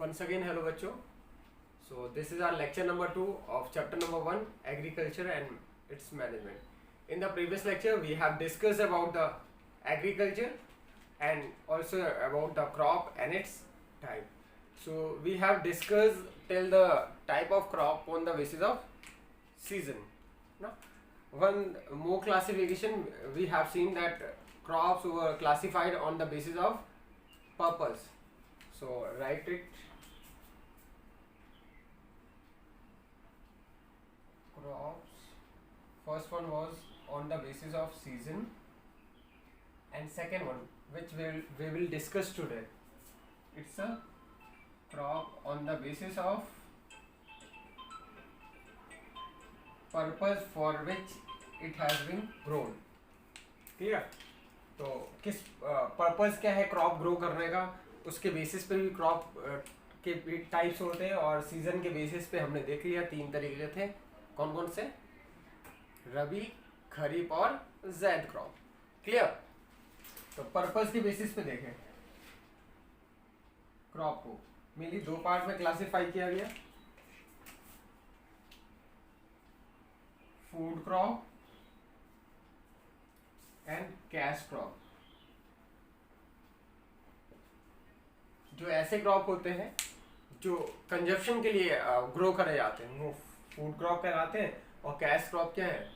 Once again, hello बच्चों. So this is our lecture number 2 of chapter number 1, agriculture and its management. In the previous lecture, we have discussed about the agriculture and also about the crop and its type. So we have discussed till the type of crop on the basis of season. No? One more classification, we have seen that crops were classified on the basis of purpose. So write it. Crops. First one was on the basis of season, and second one, which we will discuss today, it's a crop on the basis of purpose for which it has been grown. Clear? तो किस purpose क्या है crop grow करने का, उसके basis पे भी crop के टाइप्स होते हैं, और सीजन के बेसिस पे हमने देख लिया 3 तरीके थे. कौन कौन से? रबी, खरीफ और ज़ैद क्रॉप. क्लियर? तो पर्पस के बेसिस पे देखें क्रॉप को मेनली 2 पार्ट में क्लासिफाई किया गया. Food crop and cash crop. जो ऐसे क्रॉप होते हैं जो कंजप्शन के लिए ग्रो करे जाते हैं वो फूड क्रॉप कहलाते हैं, और कैश क्रॉप क्या है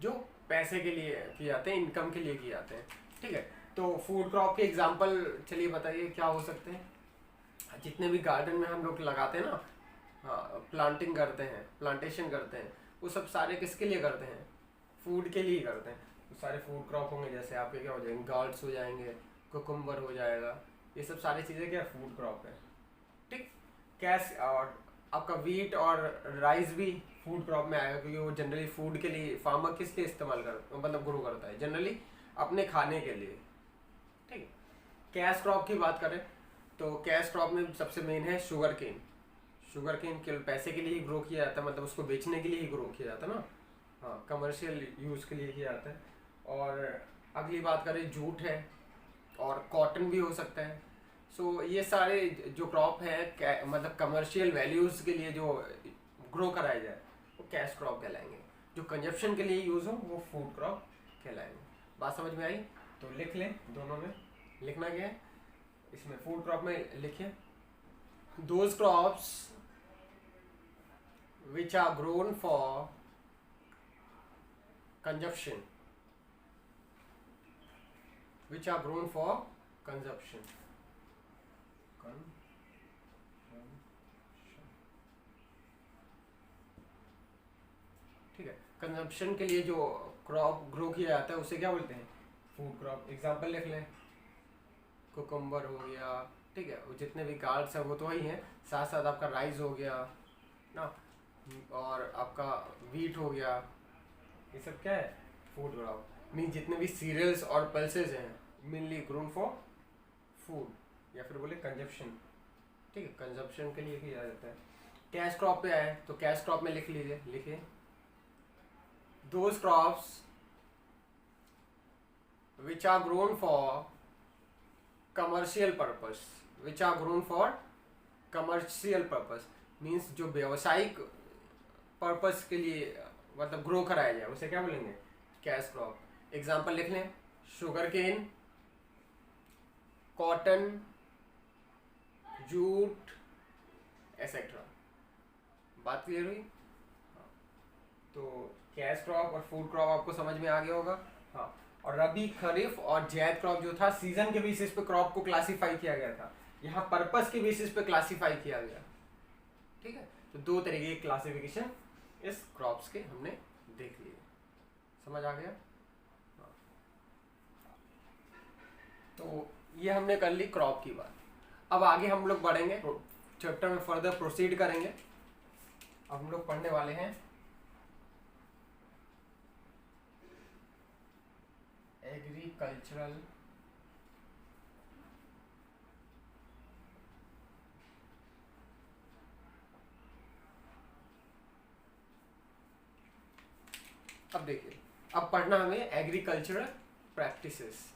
जो पैसे के लिए किए जाते हैं, इनकम के लिए किए जाते हैं. ठीक है, तो फूड क्रॉप के एग्जांपल चलिए बताइए क्या हो सकते हैं. जितने भी गार्डन में हम लोग लगाते हैं ना, प्लांटिंग करते हैं, प्लांटेशन करते हैं, वो सब सारे किसके लिए करते हैं? फूड के लिए करते हैं. तो सारे फूड क्रॉप होंगे, जैसे आपके क्या हो जाएंगे, गार्ड्स हो जाएंगे, कुकुम्बर हो जाएगा, ये सब सारी चीज़ें क्या फूड क्रॉप है. ठीक. कैश और आपका वीट और राइस भी फूड क्रॉप में आएगा, क्योंकि वो जनरली फूड के लिए फार्मर किस लिए इस्तेमाल कर मतलब ग्रो करता है, जनरली अपने खाने के लिए. ठीक. कैश क्रॉप की बात करें तो कैश क्रॉप में सबसे मेन है शुगर केन. शुगर केन केवल पैसे के लिए ही ग्रो किया जाता है, मतलब उसको बेचने के लिए ही ग्रो किया जाता है ना. हाँ, कमर्शियल यूज़ के लिए किया जाता है. और अगली बात करें जूट है, और कॉटन भी हो सकता है. सो ये सारे जो क्रॉप है मतलब कमर्शियल वैल्यूज़ के लिए जो ग्रो कराया जाए वो कैश क्रॉप कहलाएंगे. जो कंजप्शन के लिए यूज़ हो वो फूड क्रॉप कहलाएंगे. बात समझ में आई? तो लिख लें, दोनों में लिखना क्या है. इसमें फूड क्रॉप में लिखिए those crops which are grown for consumption, which are grown for consumption. ठीक है, कंजप्शन के लिए जो क्रॉप ग्रो किया जाता है उसे क्या बोलते हैं? Food crop. एग्जांपल लिख लें, कुकुम्बर हो गया. ठीक है, वो जितने भी गार्ड्स हैं वो तो वही हैं, साथ साथ आपका राइस हो गया ना, और आपका वीट हो गया. ये सब क्या है? Food crop. मीन जितने भी सीरियल्स और पल्सेस हैं मेनली ग्रोन फॉर फूड, या फिर बोले कंजप्शन. ठीक है, कंजप्शन के लिए किया जाता है. कैश क्रॉप पे आए तो कैश क्रॉप में लिख लीजिए, लिखिए those crops which are grown for commercial purpose. Which are grown for commercial purpose means जो व्यावसायिक पर्पस के लिए मतलब ग्रो कराया जाए उसे क्या बोलेंगे? Cash crop. एग्जाम्पल लिख लें, sugar cane, cotton, jute, etcetera. बात क्लियर हुई? तो कैश क्रॉप और फूड क्रॉप आपको समझ में आ गया होगा. हाँ, और रबी, खरीफ और ज़ैद क्रॉप जो था सीजन के बेसिस पे क्रॉप को क्लासिफाई किया गया था, यहाँ पर्पस के बेसिस पे क्लासिफाई किया गया. ठीक है, तो 2 तरीके की क्लासिफिकेशन इस क्रॉप्स के हमने देख लिए. समझ आ गया? तो ये हमने कर ली क्रॉप की बात. अब आगे हम लोग बढ़ेंगे, चैप्टर में फर्दर प्रोसीड करेंगे. अब हम लोग पढ़ने वाले हैं एग्रीकल्चरल अब देखिए, अब पढ़ना हमें एग्रीकल्चरल प्रैक्टिसेस.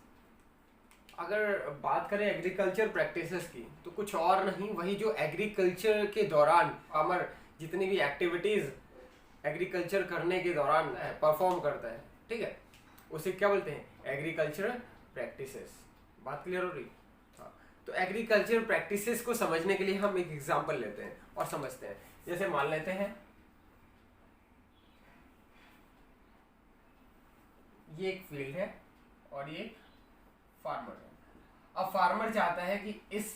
अगर बात करें एग्रीकल्चर प्रैक्टिसेस की, तो कुछ और नहीं, वही जो एग्रीकल्चर के दौरान फार्मर जितनी भी एक्टिविटीज एग्रीकल्चर करने के दौरान परफॉर्म करता है, ठीक है, उसे क्या बोलते हैं, एग्रीकल्चर प्रैक्टिसेस। बात क्लियर हो रही? हाँ। तो एग्रीकल्चर प्रैक्टिसेस को समझने के लिए हम एक एग्जांपल लेते हैं और समझते हैं। जैसे मान लेते हैं ये एक फील्ड है और ये फार्मर है। अब फार्मर चाहता है कि इस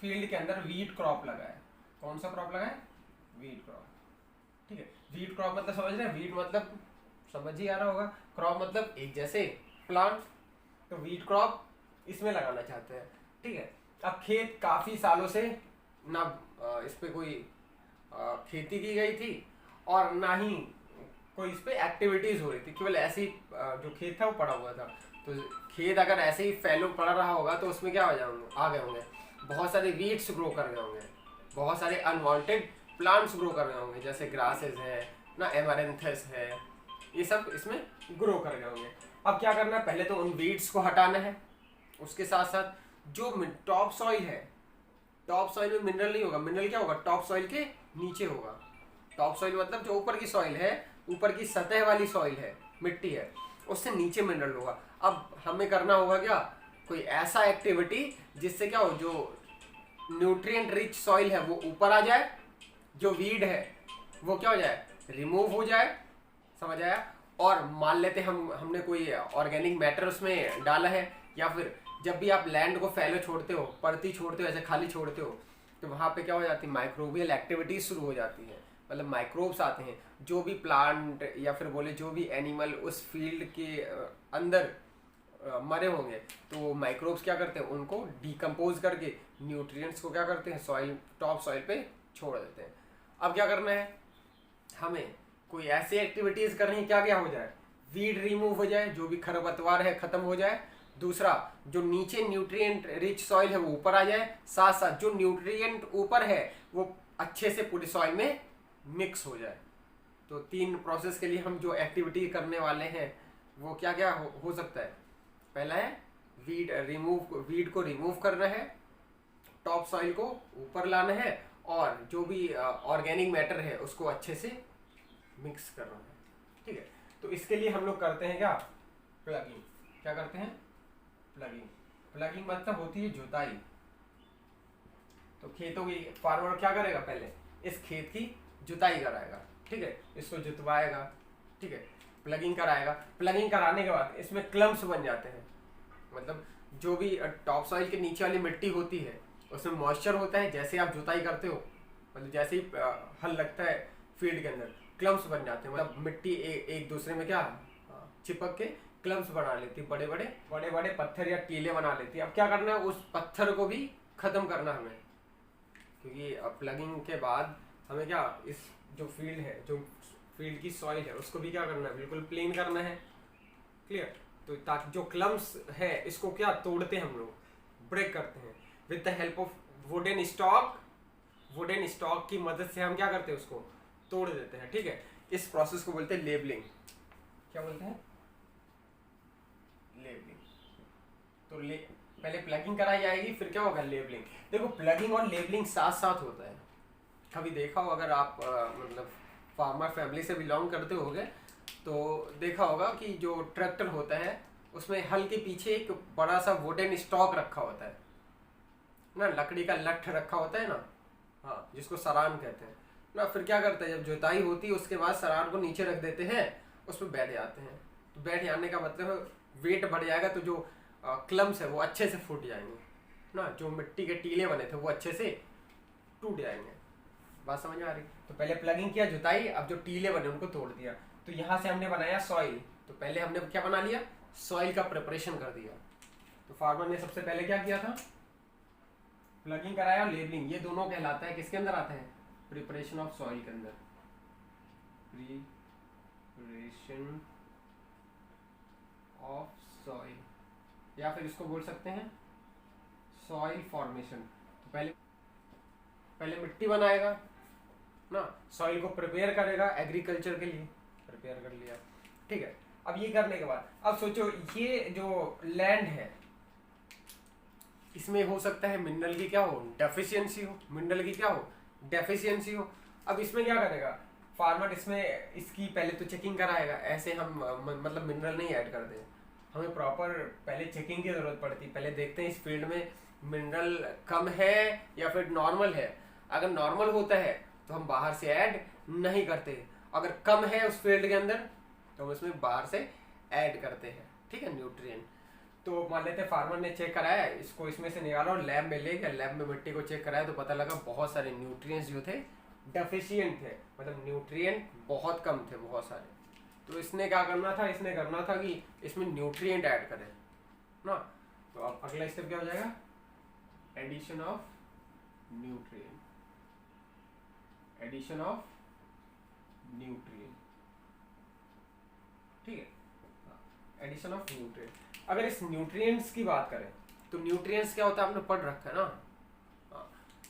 फील्ड के अंदर वीट क्रॉप लगाए। कौन सा क्रॉप लगाए? वीट क्रॉप, ठीक है। वीट क्रॉप मतलब समझ रहे हैं? वीट मतलब समझ ही आ रहा होगा, क्रॉप मतलब एक जैसे प्लांट, तो वीट क्रॉप इसमें लगाना चाहते हैं, ठीक है। अब खेत काफी सालों से ना इस पे कोई खेती की गई थी और ना ही कोई इस पे एक्टिविटीज हो रही थी, केवल ऐसे ही जो खेत था वो पड़ा हुआ था। तो खेत अगर ऐसे ही फैलो पड़ा रहा होगा तो उसमें क्या हो जाएंगे, आ गए होंगे बहुत सारे वीड्स ग्रो कर गए होंगे, बहुत सारे अनवांटेड प्लांट्स ग्रो कर गए होंगे, जैसे ग्रासेस है ना, एमारेंथस है, ये सब इसमें ग्रो कर गए होंगे। अब क्या करना है, पहले तो उन वीड्स को हटाना है। उसके साथ साथ जो टॉप सॉइल है, टॉप सॉइल में मिनरल नहीं होगा, मिनरल क्या होगा, टॉप सॉइल के नीचे होगा। टॉप सॉइल मतलब जो ऊपर की सॉइल है, ऊपर की सतह वाली सॉइल है, मिट्टी है, उससे नीचे मिनरल होगा। अब हमें करना होगा क्या, कोई ऐसा एक्टिविटी जिससे क्या हो, जो न्यूट्रिएंट रिच सॉइल है वो ऊपर आ जाए, जो वीड है वो क्या हो जाए, रिमूव हो जाए। समझ आया? और मान लेते हमने कोई ऑर्गेनिक मैटर उसमें डाला है, या फिर जब भी आप लैंड को फैलो छोड़ते हो, परती छोड़ते हो, ऐसे खाली छोड़ते हो, तो वहां पे क्या हो जाती है, माइक्रोबियल एक्टिविटीज शुरू हो जाती है। मतलब माइक्रोब्स आते हैं, जो भी प्लांट या फिर बोले जो भी एनिमल उस फील्ड के अंदर मरे होंगे, तो वो माइक्रोब्स क्या करते हैं, उनको डिकम्पोज करके न्यूट्रिएंट्स को क्या करते हैं, सॉइल, टॉप सॉइल पे छोड़ देते हैं। अब क्या करना है, हमें कोई ऐसी एक्टिविटीज करनी है क्या क्या हो जाए, वीड रिमूव हो जाए, जो भी खरपतवार है खत्म हो जाए। दूसरा, जो नीचे न्यूट्रिएंट रिच सॉइल है वो ऊपर आ जाए, साथ साथ जो न्यूट्रिएंट ऊपर है वो अच्छे से पूरी सॉइल में मिक्स हो जाए। तो 3 प्रोसेस के लिए हम जो एक्टिविटी करने वाले हैं वो क्या क्या हो सकता है। पहला है वीड को रिमूव करना है, टॉप सॉइल को ऊपर लाना है, और जो भी ऑर्गेनिक मैटर है उसको अच्छे से मिक्स करना है, ठीक है। तो इसके लिए हम लोग करते हैं क्या, प्लगिंग। क्या करते हैं, प्लगिंग। प्लगिंग मतलब होती है जुताई। तो खेतों की फार्मर क्या करेगा, पहले इस खेत की जुताई कराएगा, ठीक है, इसको जुतवाएगा, ठीक है, प्लगिंग कराएगा। प्लगिंग कराने के बाद इसमें क्लम्प्स बन जाते हैं, मतलब जो भी टॉप सॉइल के नीचे वाली मिट्टी होती है उसमें मॉइस्चर होता है। जैसे आप जुताई करते हो, मतलब जैसे ही हल लगता है फील्ड के अंदर, क्लम्प्स बन जाते हैं, मतलब मिट्टी एक दूसरे में क्या चिपक के क्लम्प्स बना लेती है, बड़े बड़े पत्थर या टीले बना लेती है। अब क्या करना है, उस पत्थर को भी खत्म करना हमें, क्योंकि प्लगिंग के बाद हमें क्या, इस जो फील्ड है, जो फील्ड की सॉइल है, उसको भी क्या करना है, बिल्कुल प्लेन करना है। क्लियर? तो ताकि जो क्लम्प्स है इसको क्या तोड़ते हैं हम लोग, ब्रेक करते हैं with the help of wooden stock. Wooden stock की मदद से हम क्या करते हैं, उसको तोड़ देते हैं, ठीक है। इस प्रोसेस को बोलते हैं लेबलिंग। क्या बोलते हैं, लेबलिंग। तो पहले प्लगिंग कराई जाएगी, फिर क्या होगा, लेबलिंग। देखो, प्लगिंग और लेबलिंग साथ साथ होता है। कभी देखा हो, अगर आप मतलब फार्मर फैमिली से बिलोंग करते होगे तो देखा होगा कि जो ट्रैक्टर होता है उसमें हल के पीछे एक बड़ा सा वुडन स्टॉक रखा होता है ना, लकड़ी का लठ रखा होता है ना, हाँ, जिसको सरान कहते हैं ना। फिर क्या करते हैं, जब जुताई होती है उसके बाद सरान को नीचे रख देते हैं, उस पर बैठ जाते हैं। तो बैठ जाने का मतलब है वेट बढ़ जाएगा, तो जो क्लम्स है वो अच्छे से फूट जाएंगे ना, जो मिट्टी के टीले बने थे वो अच्छे से टूट जाएंगे। बात समझ में आ रही? तो पहले प्लगिंग किया, जुताई, अब जो टीले बने उनको तोड़ दिया। तो यहाँ से हमने बनाया सॉइल। तो पहले हमने क्या बना लिया, सॉइल का प्रिपरेशन कर दिया। तो फार्मर ने सबसे पहले क्या किया था, प्लगिंग कराया, लेबलिंग, ये दोनों कहलाता है, किसके अंदर आता है, प्रिपरेशन ऑफ सॉइल के अंदर। प्रिपरेशन ऑफ सॉइल, या फिर इसको बोल सकते हैं सॉइल फॉर्मेशन। तो पहले मिट्टी बनाएगा ना, सॉइल को प्रिपेयर करेगा एग्रीकल्चर के लिए, प्रिपेयर कर लिया, ठीक है। अब ये करने के बाद अब सोचो, ये जो लैंड है इसमें हो सकता है मिनरल की क्या हो, डेफिशिएंसी हो, मिनरल की क्या हो, डेफिशिएंसी हो। अब इसमें क्या करेगा फार्मर, इसमें इसकी पहले तो चेकिंग कराएगा। ऐसे हम मतलब मिनरल नहीं ऐड करते, हमें प्रॉपर पहले चेकिंग की जरूरत पड़ती है। पहले देखते हैं इस फील्ड में मिनरल कम है या फिर नॉर्मल है। अगर नॉर्मल होता है तो हम बाहर से ऐड नहीं करते, अगर कम है उस फील्ड के अंदर तो हम इसमें बाहर से ऐड करते हैं, ठीक है, न्यूट्रिएंट। तो मान लेते हैं फार्मर ने चेक कराया, इसको इसमें से निकाला और लैब में ले गया, लैब में मिट्टी को चेक कराया तो पता लगा बहुत सारे न्यूट्रिएंट्स जो थे डेफिशिएंट थे, मतलब न्यूट्रिएंट बहुत कम थे, बहुत सारे। तो इसने क्या करना था, इसने करना था कि इसमें न्यूट्रिएंट ऐड करें ना। तो अब अगला स्टेप क्या हो जाएगा, addition of nutrient, addition of nutrient, ठीक है, एडिशन ऑफ न्यूट्रिएंट। अगर इस न्यूट्रिएंट्स की बात करें तो न्यूट्रिएंट्स क्या होता है आपने पढ़ रखा है ना,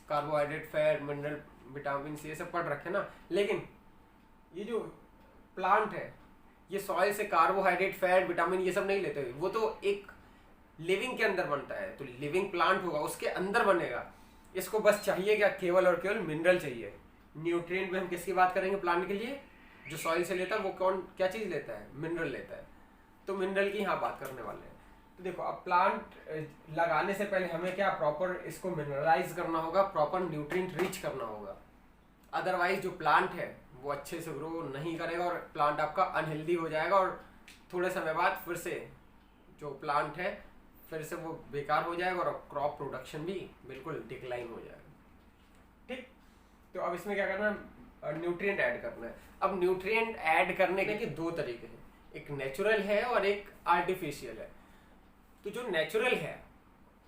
कार्बोहाइड्रेट, फैट, मिनरल, विटामिन, ये सब पढ़ रखे ना। लेकिन ये जो प्लांट है ये सॉइल से कार्बोहाइड्रेट, फैट, विटामिन ये सब नहीं लेते, वो तो एक लिविंग के अंदर बनता है। तो लिविंग प्लांट होगा उसके अंदर बनेगा, इसको बस चाहिए क्या, केवल और केवल मिनरल चाहिए। न्यूट्रिएंट में हम किसकी बात करेंगे प्लांट के लिए, जो सॉइल से लेता है वो कौन क्या चीज लेता है, मिनरल लेता है। तो मिनरल की यहाँ बात करने वाले हैं। तो देखो अब प्लांट लगाने से पहले हमें क्या प्रॉपर इसको मिनरलाइज करना होगा, प्रॉपर न्यूट्रिएंट रिच करना होगा। अदरवाइज जो प्लांट है वो अच्छे से ग्रो नहीं करेगा और प्लांट आपका अनहेल्दी हो जाएगा और थोड़े समय बाद फिर से जो प्लांट है फिर से वो बेकार हो जाएगा और क्रॉप प्रोडक्शन भी बिल्कुल डिक्लाइन हो जाएगा, ठीक। तो अब इसमें क्या करना है, न्यूट्रिएंट ऐड करना है। अब न्यूट्रिएंट ऐड करने के दो तरीके हैं, एक नेचुरल है और एक आर्टिफिशियल है। तो जो नेचुरल है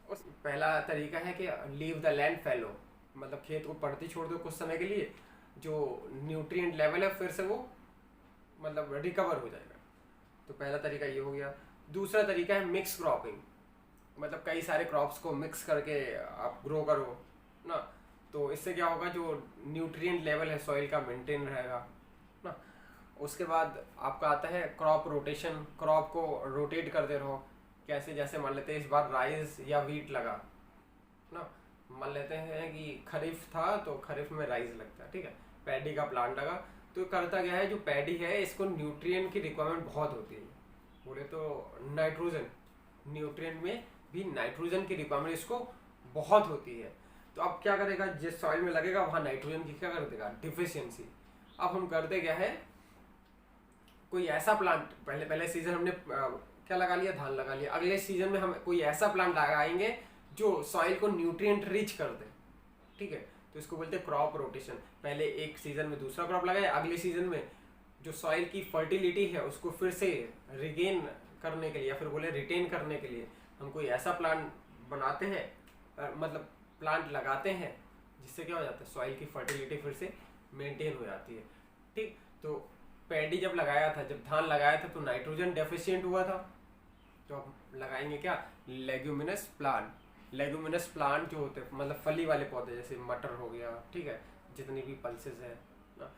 उस पहला तरीका है कि लीव द लैंड फैलो, मतलब खेत को पड़ती छोड़ दो कुछ समय के लिए, जो न्यूट्रिएंट लेवल है फिर से वो मतलब रिकवर हो जाएगा। तो पहला तरीका ये हो गया। दूसरा तरीका है मिक्स क्रॉपिंग, मतलब कई सारे क्रॉप्स को मिक्स करके आप ग्रो करो ना। तो इससे क्या होगा, जो न्यूट्रिएंट लेवल है सॉइल का मेंटेन रहेगा ना। उसके बाद आपका आता है क्रॉप रोटेशन, क्रॉप को रोटेट करते रहो। कैसे, जैसे मान लेते हैं इस बार राइस या वीट लगा ना, मान लेते हैं कि खरीफ था तो खरीफ में राइस लगता है, ठीक है, पैडी का प्लांट लगा। तो करता क्या है, जो पैडी है इसको न्यूट्रिएंट की रिक्वायरमेंट बहुत होती है, बोले तो नाइट्रोजन, न्यूट्रिएंट में भी नाइट्रोजन की रिक्वायरमेंट इसको बहुत होती है। तो अब क्या करेगा, जिस सॉइल में लगेगा वहाँ नाइट्रोजन की क्या कर देगा, डिफिशियंसी। अब हम करते क्या है, कोई ऐसा प्लांट, पहले सीजन हमने क्या लगा लिया, धान लगा लिया, अगले सीजन में हम कोई ऐसा प्लांट लगाएंगे जो सॉइल को न्यूट्रिएंट रिच कर दे, ठीक है। तो इसको बोलते हैं क्रॉप रोटेशन। पहले एक सीजन में दूसरा क्रॉप लगाया, अगले सीजन में जो सॉइल की फर्टिलिटी है उसको फिर से रिगेन करने के लिए या फिर बोले रिटेन करने के लिए हम कोई ऐसा प्लांट बनाते हैं, मतलब प्लांट लगाते हैं जिससे क्या हो जाता है, सॉइल की फर्टिलिटी फिर से मेंटेन हो जाती है, ठीक। तो पैडी जब लगाया था, जब धान लगाया था तो नाइट्रोजन डेफिशिएंट हुआ था, तो अब लगाएंगे क्या, लेग्यूमिनस प्लांट। लेग्यूमिनस प्लांट जो होते हैं मतलब फली वाले पौधे, जैसे मटर हो गया, ठीक है, जितनी भी पल्सेस है ना,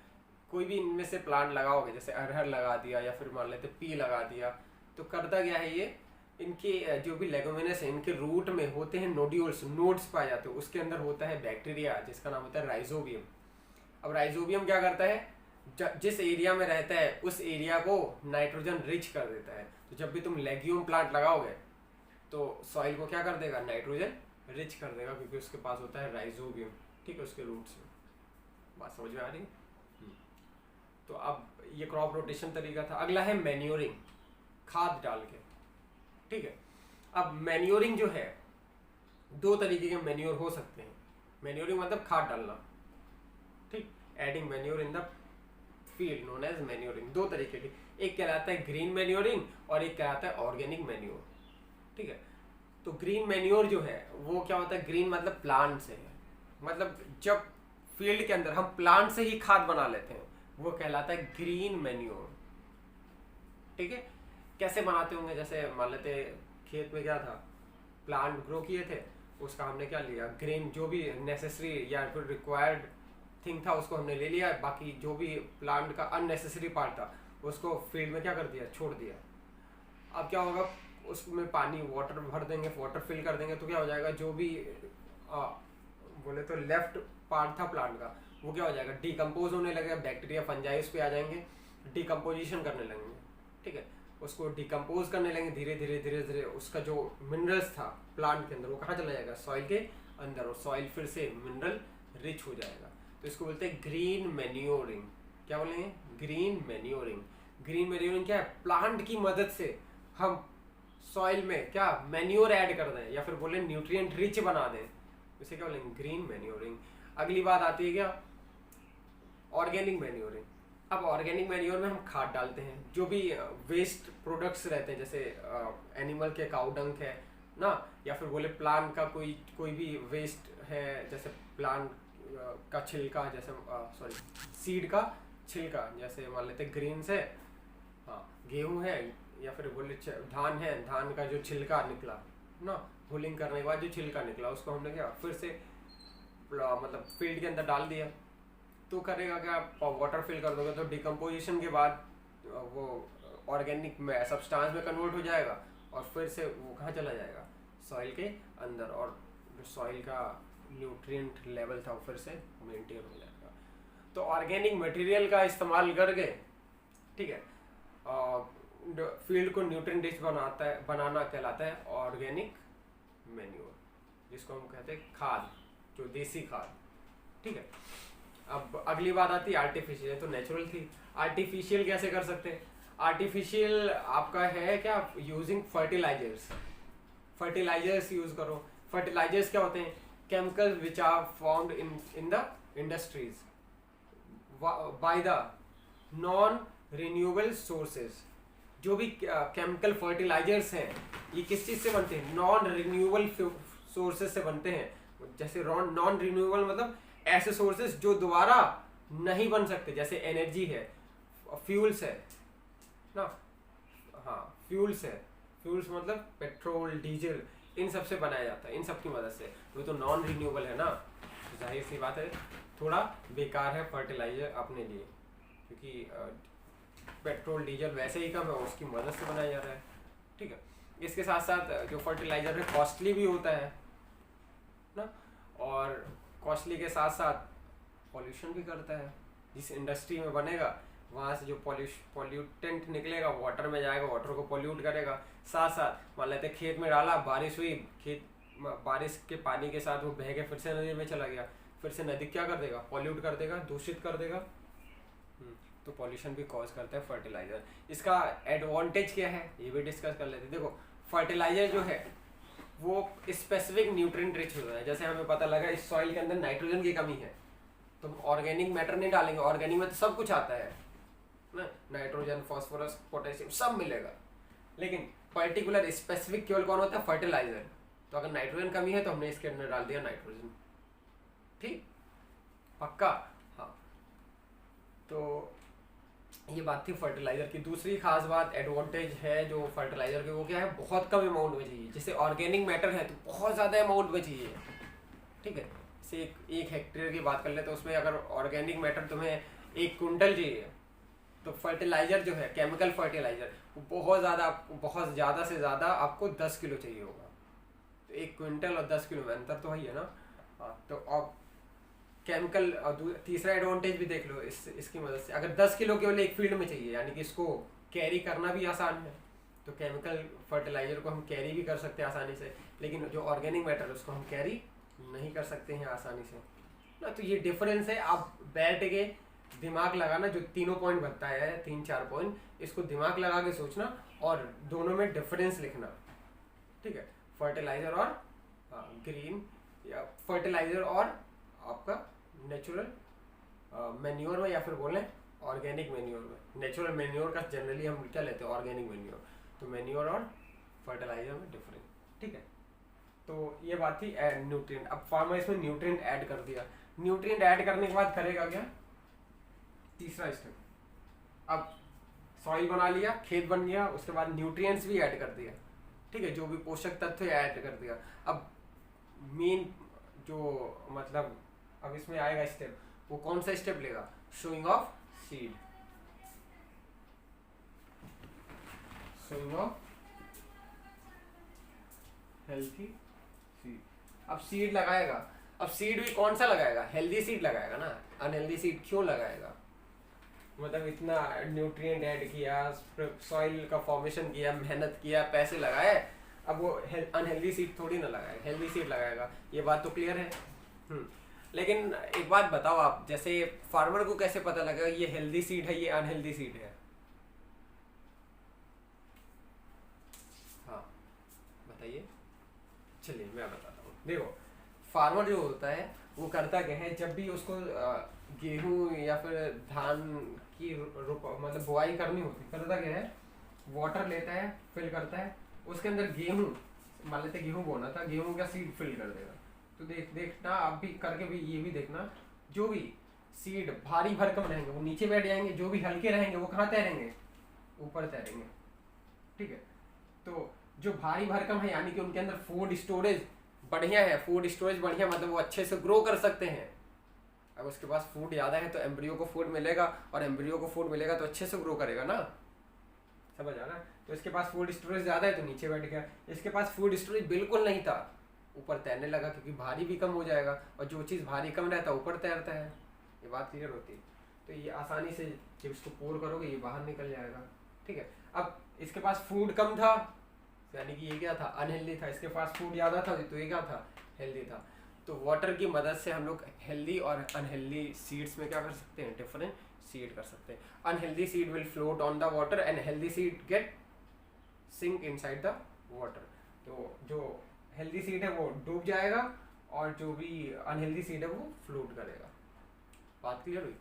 कोई भी इनमें से प्लांट लगाओगे, जैसे अरहर लगा दिया या फिर मान लेते पी लगा दिया, तो करता क्या है, ये इनके जो भी लेग्यूमिनस है इनके रूट में होते हैं नोड्यूल्स, नोड्स पाए जाते हैं, उसके अंदर होता है बैक्टीरिया जिसका नाम होता है राइजोबियम। अब राइजोबियम क्या करता है, जिस एरिया में रहता है उस एरिया को नाइट्रोजन रिच कर देता है। तो जब भी तुम लेग्यूम प्लांट लगाओगे तो सॉइल को क्या कर देगा, नाइट्रोजन रिच कर देगा, क्योंकि उसके पास होता है राइजोबियम, ठीक है, उसके रूट्स में। बात समझ में आ रही है। तो अब ये क्रॉप रोटेशन तरीका था। अगला है मैन्योरिंग, खाद डाल के, ठीक है। अब मैन्योरिंग जो है, दो तरीके के मैन्योर हो सकते हैं। मैन्योरिंग मतलब खाद डालना, ठीक, adding manure in the field known as manuring. दो तरीके की, एक कहलाता है ग्रीन मैन्योरिंग और एक कहलाता है ऑर्गेनिक मैन्योर, ठीक है। तो ग्रीन मैन्योर जो है वो क्या होता है, ग्रीन मतलब प्लांट से है, मतलब जब फील्ड के अंदर हम प्लांट से ही खाद बना लेते हैं वो कहलाता है ग्रीन मैन्योर, ठीक है। कैसे बनाते होंगे, जैसे मान लेते खेत में क्या था, प्लांट ग्रो किए थे, उसका हमने क्या लिया, ग्रीन जो भी नेसेसरी या फिर रिक्वायर्ड थिंग था उसको हमने ले लिया, बाकी जो भी प्लांट का अननेसेसरी पार्ट था उसको फील्ड में क्या कर दिया, छोड़ दिया। अब क्या होगा, उसमें पानी वाटर भर देंगे, वाटर फिल कर देंगे, तो क्या हो जाएगा, जो भी बोले तो लेफ्ट पार्ट था प्लांट का, वो क्या हो जाएगा, डिकम्पोज होने लगेगा, बैक्टीरिया फंजाई उस पर आ जाएंगे, डिकम्पोजिशन करने लगेंगे। ठीक है, उसको डिकम्पोज करने लगेंगे धीरे धीरे धीरे धीरे, उसका जो मिनरल्स था प्लांट के अंदर वो कहाँ चला जाएगा, सॉइल के अंदर, और सॉइल फिर से मिनरल रिच हो जाएगा। तो इसको बोलते हैं ग्रीन मैन्योरिंग। क्या बोलेंगे, ग्रीन मैन्योरिंग। ग्रीन मैन्योरिंग क्या है, प्लांट की मदद से हम सॉइल में क्या मैन्योर ऐड कर दें, या फिर बोले न्यूट्रिएंट रिच बना दें, इसे क्या बोलेंगे, ग्रीन मैन्योरिंग। अगली बात आती है क्या, ऑर्गेनिक मैन्योरिंग। अब ऑर्गेनिक मैन्योर में हम खाद डालते हैं, जो भी वेस्ट प्रोडक्ट्स रहते हैं, जैसे एनिमल के काउ डंक है ना, या फिर बोले प्लांट का कोई कोई भी वेस्ट है, जैसे प्लांट का छिलका, जैसे सॉरी सीड का छिलका, जैसे मान लेते ग्रेन्स है, हाँ गेहूं है, या फिर बोले धान है, धान का जो छिलका निकला ना, हुलिंग करने के बाद जो छिलका निकला, उसको हमने क्या फिर से मतलब फील्ड के अंदर डाल दिया, तो करेगा क्या, वाटर फिल कर दोगे तो डिकम्पोजिशन के बाद वो ऑर्गेनिक में सब्सटेंस में कन्वर्ट हो जाएगा, और फिर से वो कहाँ चला जाएगा, सॉइल के अंदर, और जो सॉइल का न्यूट्रिएंट लेवल था वो फिर से मेंटेन हो जाएगा। तो ऑर्गेनिक मटेरियल का इस्तेमाल करके, ठीक है, फील्ड को न्यूट्रिएंट रिच बनाना कहलाता है ऑर्गेनिक मैन्योर, जिसको हम कहते हैं खाद, जो देसी खाद। ठीक है, अब अगली बात आती है आर्टिफिशियल, तो नेचुरल थी, आर्टिफिशियल कैसे कर सकते हैं। आर्टिफिशियल आपका है क्या, यूजिंग फर्टिलाइजर्स यूज करो। फर्टिलाइजर्स क्या होते हैं, chemicals which are formed in the industries by the non renewable sources. जो भी केमिकल फर्टिलाइजर्स हैं ये किस चीज से बनते हैं, नॉन रिन्यूएबल सोर्सेज से बनते हैं। जैसे नॉन रिन्यूएबल मतलब ऐसे सोर्सेज जो दोबारा नहीं बन सकते, जैसे एनर्जी है, फ्यूल्स है ना, हाँ फ्यूल्स है, फ्यूल्स मतलब पेट्रोल डीजल, इन सब से बनाया जाता है, इन सब की मदद से। वो तो नॉन रिन्यूएबल है ना, तो जाहिर सी बात है थोड़ा बेकार है फर्टिलाइजर अपने लिए, क्योंकि पेट्रोल डीजल वैसे ही कम है, उसकी मदद से बनाया जा रहा है। ठीक है, इसके साथ साथ जो फर्टिलाइजर है कॉस्टली भी होता है ना, और कॉस्टली के साथ साथ पॉल्यूशन भी करता है। जिस इंडस्ट्री में बनेगा वहाँ से जो पॉल्यूटेंट निकलेगा वाटर में जाएगा, वाटर को पॉल्यूट करेगा। साथ साथ मान लेते खेत में डाला, बारिश हुई, बारिश के पानी के साथ वो बह के फिर से नदी में चला गया, फिर से नदी क्या कर देगा, पॉल्यूट कर देगा, दूषित कर देगा। तो पॉल्यूशन भी कॉज करता है फर्टिलाइजर। इसका एडवांटेज क्या है ये भी डिस्कस कर लेते हैं। देखो फर्टिलाइजर जो है वो स्पेसिफिक न्यूट्रिएंट रिच होता है। जैसे हमें पता लगा इस सॉइल के अंदर नाइट्रोजन की कमी है, तो ऑर्गेनिक मैटर नहीं डालेंगे, ऑर्गेनिक में तो सब कुछ आता है ना, नाइट्रोजन फास्फोरस पोटेशियम सब मिलेगा, लेकिन पर्टिकुलर स्पेसिफिक केवल कौन होता है, फर्टिलाइजर। तो अगर नाइट्रोजन कमी है तो हमने इसके अंदर डाल दिया नाइट्रोजन। ठीक, पक्का। हाँ, तो ये बात थी फर्टिलाइजर की। दूसरी खास बात एडवांटेज है जो फर्टिलाइजर के, वो क्या है, बहुत कम अमाउंट में चाहिए। जैसे ऑर्गेनिक मैटर है तो बहुत ज़्यादा अमाउंट में चाहिए। ठीक है, जैसे एक हेक्टेयर की बात कर ले तो उसमें अगर ऑर्गेनिक मैटर तुम्हें 1 क्विंटल चाहिए, तो फर्टिलाइजर जो है केमिकल फर्टिलाइजर वो बहुत ज़्यादा से ज़्यादा आपको 10 किलो चाहिए होगा। तो 1 क्विंटल और 10 किलो में अंतर तो है ना। हाँ, तो अब केमिकल, और तीसरा एडवांटेज भी देख लो इसकी मदद से, अगर 10 किलो केवल एक फील्ड में चाहिए, यानी कि इसको कैरी करना भी आसान है, तो केमिकल फर्टिलाइजर को हम कैरी भी कर सकते हैं आसानी से, लेकिन जो ऑर्गेनिक मैटर है उसको हम कैरी नहीं कर सकते हैं आसानी से ना। तो ये डिफरेंस है। आप बैठ के दिमाग लगाना, जो तीनों पॉइंट बताया है, 3-4 पॉइंट, इसको दिमाग लगा के सोचना और दोनों में डिफरेंस लिखना। ठीक है, फर्टिलाइजर और ग्रीन, या फर्टिलाइजर और आपका नेचुरल मैन्योर में, या फिर बोलें ऑर्गेनिक मैन्योर में। नेचुरल मैन्योर का जनरली हम क्या लेते हैं, ऑर्गेनिक मैन्योर। तो मैन्योर और फर्टिलाइजर में डिफरेंस। ठीक है, तो ये बात थी न्यूट्रिएंट। अब फार्मर इसमें न्यूट्रिएंट ऐड कर दिया। न्यूट्रिएंट ऐड करने के बाद करेगा क्या, तीसरा स्टेप, अब सॉइल बना लिया, खेत बन गया, उसके बाद न्यूट्रिएंट्स भी ऐड कर दिया। ठीक है, जो भी पोषक तत्व ऐड कर दिया। अब मेन जो मतलब अब इसमें आएगा स्टेप, वो कौन सा स्टेप लेगा, showing of seed. Showing off healthy seed. अब सीड लगाएगा, अब सीड भी कौन सा लगाएगा, हेल्दी सीड लगाएगा ना, अनहेल्दी सीड क्यों लगाएगा, मतलब इतना न्यूट्रिएंट ऐड किया, सॉइल का फॉर्मेशन किया, मेहनत किया, पैसे लगाए, अब वो अनहेल्दी सीड थोड़ी ना लगाएगा, हेल्दी सीड लगाएगा, ये बात तो क्लियर है। लेकिन एक बात बताओ आप, जैसे फार्मर को कैसे पता लगेगा ये हेल्दी सीड है ये अनहेल्दी सीड है? हाँ बताइए। चलिए मैं बताता हूँ, देखो फार्मर जो होता है वो करता क्या है, जब भी उसको गेहूं या फिर धान की मतलब बुआई करनी होती, करता क्या है, वाटर लेता है, फिल करता है, उसके अंदर गेहूं, मान लेते गेहूं बोना था, गेहूं का सीड फिल कर देगा। तो देखना आप भी करके भी ये भी देखना, जो भी सीड भारी भरकम रहेंगे वो नीचे बैठ जाएंगे, जो भी हल्के रहेंगे वो कहाँ तैरेंगे, ऊपर तैरेंगे। ठीक है, तो जो भारी भरकम है यानी कि उनके अंदर फूड स्टोरेज बढ़िया है, फूड स्टोरेज बढ़िया मतलब वो अच्छे से ग्रो कर सकते हैं। अब उसके पास फूड ज़्यादा है तो एम्ब्रियो को फूड मिलेगा, और एम्ब्रियो को फूड मिलेगा तो अच्छे से ग्रो करेगा ना, समझ आ रहा है। तो इसके पास फूड स्टोरेज ज़्यादा है तो नीचे बैठ गया, इसके पास फूड स्टोरेज बिल्कुल नहीं था, ऊपर तैरने लगा क्योंकि भारी भी कम हो जाएगा, और जो चीज़ भारी कम रहता है ऊपर तैरता है। ये बात क्लियर होती है। तो ये आसानी से जब इसको पोर करोगे ये बाहर निकल जाएगा। ठीक है, अब इसके पास फूड कम था यानी कि ये क्या था, अनहेल्दी था, इसके पास फूड ज़्यादा था तो ये क्या था, हेल्दी था। तो वाटर की मदद से हम लोग हेल्दी और अनहेल्दी सीड्स में क्या कर सकते हैं, डिफरेंशिएट कर सकते हैं। Unhealthy seed will float on the water and healthy seed get sink inside the water. तो जो हेल्दी सीड है वो डूब जाएगा और जो भी अनहेल्दी सीड है वो फ्लोट करेगा। बात क्लियर हुई?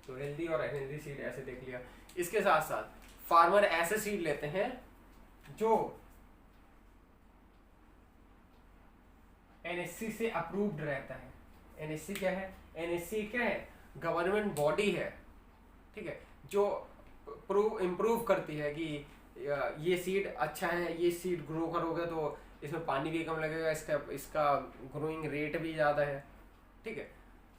तो हेल्दी और अनहेल्दी सीड ऐसे देख लिया। इसके साथ साथ फार्मर ऐसे सीड लेते हैं जो एनएससी से अप्रूव्ड रहता है। एनएससी क्या है, एनएससी क्या है, गवर्नमेंट बॉडी है। ठीक है, जो इम्प्रूव करती है कि ये सीड अच्छा है, ये सीड ग्रो करोगे तो इसमें पानी भी कम लगेगा, इसका ग्रोइंग रेट भी ज़्यादा है। ठीक है,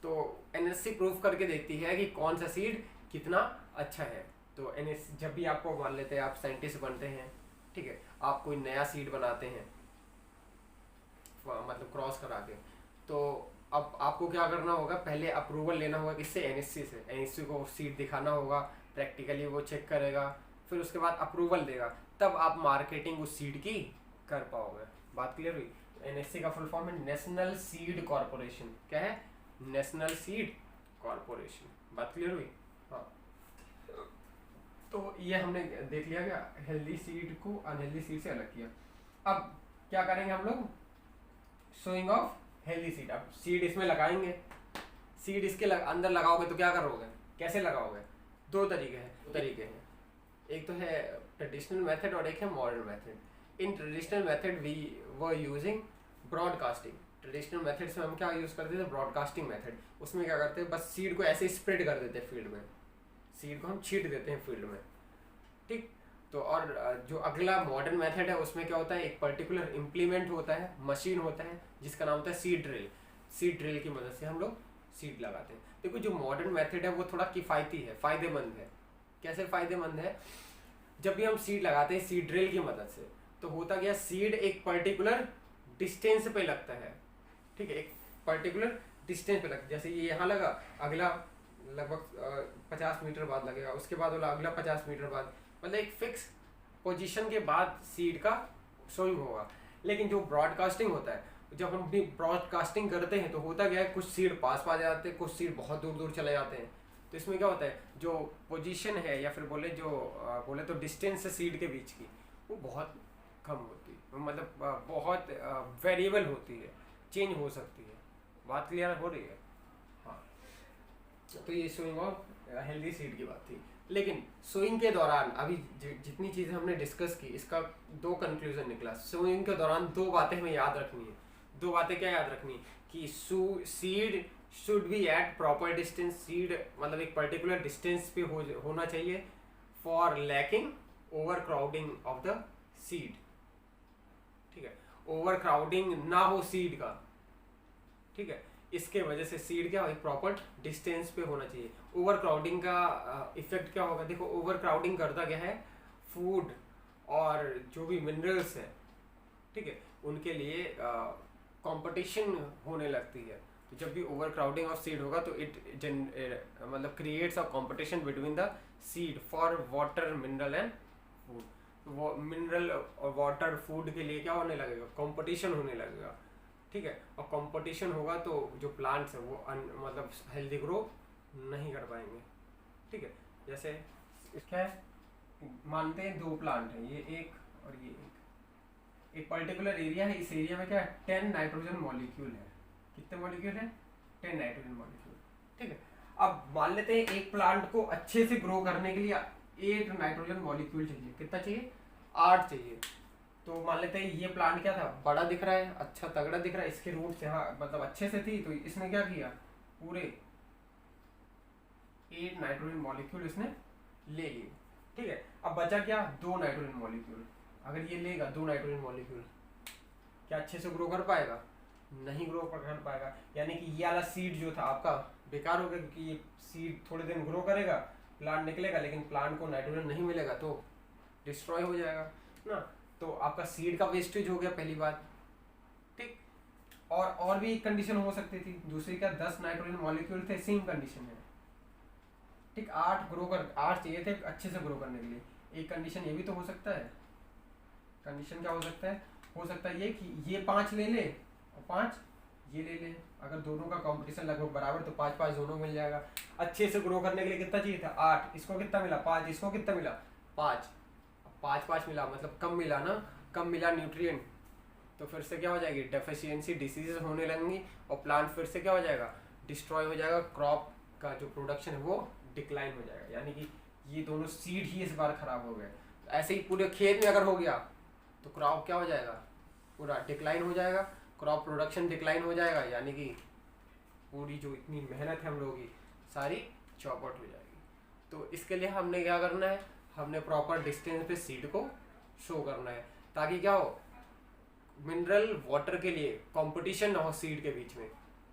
तो एनएससी प्रूव करके देखती है कि कौन सा सीड कितना अच्छा है। तो एनएससी जब भी आपको मान लेते हैं, आप साइंटिस्ट बनते हैं, ठीक है, आप कोई नया सीड बनाते हैं मतलब क्रॉस करा के, तो अब आपको क्या करना होगा, पहले अप्रूवल लेना होगा किससे, एनएससी से। एनएससी को सीड दिखाना होगा, प्रैक्टिकली वो चेक करेगा, फिर उसके बाद अप्रूवल देगा, तब आप मार्केटिंग उस सीड की कर पाओगे। बात क्लियर हुई? एनएससी का फुल फॉर्म है नेशनल सीड कॉर्पोरेशन। क्या है, नेशनल सीड कॉर्पोरेशन। बात क्लियर हुई? हाँ, तो ये हमने देख लिया क्या, हेल्दी सीड को अनहेल्दी सीड से अलग किया। अब क्या करेंगे हम लोग, सोइंग ऑफ हेल्दी सीड। अब सीड इसमें लगाएंगे, सीड इसके अंदर लगाओगे तो क्या करोगे, कैसे लगाओगे, दो तरीके हैं, एक तो है ट्रेडिशनल मेथड और एक है modern method. In traditional method we were using broadcasting. Traditional method से हम क्या यूज़ करते थे, ब्रॉडकास्टिंग मेथड। उसमें क्या करते हैं, बस सीड को ऐसे स्प्रेड कर देते हैं फील्ड में, सीड को हम छीट देते हैं फील्ड में। ठीक, तो और जो अगला मॉडर्न मेथड है उसमें क्या होता है, एक पर्टिकुलर इम्प्लीमेंट होता है, मशीन होता है जिसका नाम होता है सीड ड्रिल। सीड ड्रिल की मदद से हम लोग सीड लगाते हैं। देखो जो मॉडर्न मेथड है वो थोड़ा किफ़ायती है, फ़ायदेमंद है। कैसे फ़ायदेमंद है, जब भी हम सीड लगाते हैं सीड ड्रिल की मदद से, तो होता क्या, सीड एक पर्टिकुलर डिस्टेंस पे लगता है। ठीक है, एक पर्टिकुलर डिस्टेंस पे लगता है, जैसे ये यहाँ लगा, अगला लगभग 50 मीटर बाद लगेगा, उसके बाद वाला अगला 50 मीटर बाद, मतलब एक फिक्स पोजीशन के बाद सीड का सोइंग होगा। लेकिन जो ब्रॉडकास्टिंग होता है, जब हम अपनी ब्रॉडकास्टिंग करते हैं तो होता क्या है, कुछ सीड पास आ जाते हैं, कुछ सीड बहुत दूर दूर चले जाते हैं। तो इसमें क्या होता है, जो पोजीशन है या फिर बोले तो डिस्टेंस है सीड के बीच की, वो बहुत कम होती है, मतलब बहुत वेरिएबल होती है, चेंज हो सकती है। बात क्लियर हो रही है? हाँ, तो ये सोइंग ऑफ हेल्दी सीड की बात थी। लेकिन सोइंग के दौरान अभी जितनी चीज़ें हमने डिस्कस की, इसका दो कंक्लूजन निकला। सोइंग के दौरान दो बातें हमें याद रखनी है। दो बातें क्या याद रखनी है, कि seed should be at proper distance, seed मतलब एक पर्टिकुलर डिस्टेंस पे होना चाहिए, for lacking over crowding of the seed. ठीक है, ओवर क्राउडिंग ना हो सीड का। ठीक है, इसके वजह से सीड क्या एक प्रॉपर डिस्टेंस पे होना चाहिए। ओवर क्राउडिंग का इफेक्ट क्या होगा, देखो ओवर क्राउडिंग करता क्या है, फूड और जो भी मिनरल्स है, ठीक है, उनके लिए कंपटीशन होने लगती है। तो जब भी ओवर क्राउडिंग ऑफ सीड होगा तो इट मतलब creates a competition between the seed for water mineral and food. वो मिनरल और वाटर फूड के लिए क्या होने लगेगा, कंपटीशन होने लगेगा, ठीक है। और कंपटीशन होगा तो जो प्लांट्स है वो मतलब हेल्दी ग्रो नहीं कर पाएंगे, ठीक है। जैसे क्या है, मानते हैं दो प्लांट है, ये एक और ये एक पर्टिकुलर एरिया है, इस एरिया में क्या है 10 नाइट्रोजन मॉलिक्यूल है। कितने मॉलिक्यूल है, 10 नाइट्रोजन मॉलिक्यूल, ठीक है। अब मान लेते हैं एक प्लांट को अच्छे से ग्रो करने के लिए 8 नाइट्रोजन मॉलिक्यूल चाहिए। कितना चाहिए, 8 चाहिए। तो मान लेते हैं ये प्लांट क्या था, बड़ा दिख रहा है, अच्छा तगड़ा दिख रहा है, इसके रूट्स यहाँ मतलब अच्छे से थी, तो इसने क्या किया, पूरे 8 नाइट्रोजन मॉलिक्यूल इसने ले लिए, ठीक है। अब बचा क्या, 2 नाइट्रोजन मॉलिक्यूल। अगर ये लेगा 2 नाइट्रोजन मॉलिक्यूल, क्या अच्छे से ग्रो कर पाएगा, नहीं ग्रो कर पाएगा। यानी कि ये वाला सीड जो था आपका बेकार हो गया, क्योंकि ये सीड थोड़े दिन ग्रो करेगा, प्लांट निकलेगा, लेकिन प्लांट को नाइट्रोजन नहीं मिलेगा तो डिस्ट्रॉय हो जाएगा ना। तो आपका सीड का वेस्टेज हो गया पहली बात, ठीक। और भी एक कंडीशन हो सकती थी, दूसरी क्या, 10 नाइट्रोजन मॉलिक्यूल थे, सेम कंडीशन है, ठीक। 8 चाहिए थे अच्छे से ग्रो करने के लिए। एक कंडीशन ये भी तो हो सकता है, कंडीशन क्या हो सकता है, हो सकता है ये कि ये 5 ले ले और 5 ये ले ले। अगर दोनों का कंपटीशन लगभग बराबर तो 5-5 दोनों मिल जाएगा। अच्छे से ग्रो करने के लिए कितना चाहिए था, 8, इसको कितना मिला 5, इसको कितना मिला 5, 5-5 मिला, मतलब कम मिला ना, कम मिला न्यूट्रिएंट, तो फिर से क्या हो जाएगी, डेफिशिएंसी डिसीज होने लगेंगी और प्लांट फिर से क्या हो जाएगा, डिस्ट्रॉय हो जाएगा, क्रॉप का जो प्रोडक्शन है वो डिक्लाइन हो जाएगा। यानी कि ये दोनों सीड ही इस बार खराब हो गए। ऐसे ही पूरे खेत में अगर हो गया तो क्रॉप क्या हो जाएगा, पूरा डिक्लाइन हो जाएगा, क्रॉप प्रोडक्शन डिक्लाइन हो जाएगा, यानी कि पूरी जो इतनी मेहनत है हम लोगों की सारी चौपट हो जाएगी। तो इसके लिए हमने क्या करना है, हमने प्रॉपर डिस्टेंस पे सीड को शो करना है, ताकि क्या हो, मिनरल वाटर के लिए कंपटीशन ना हो सीड के बीच में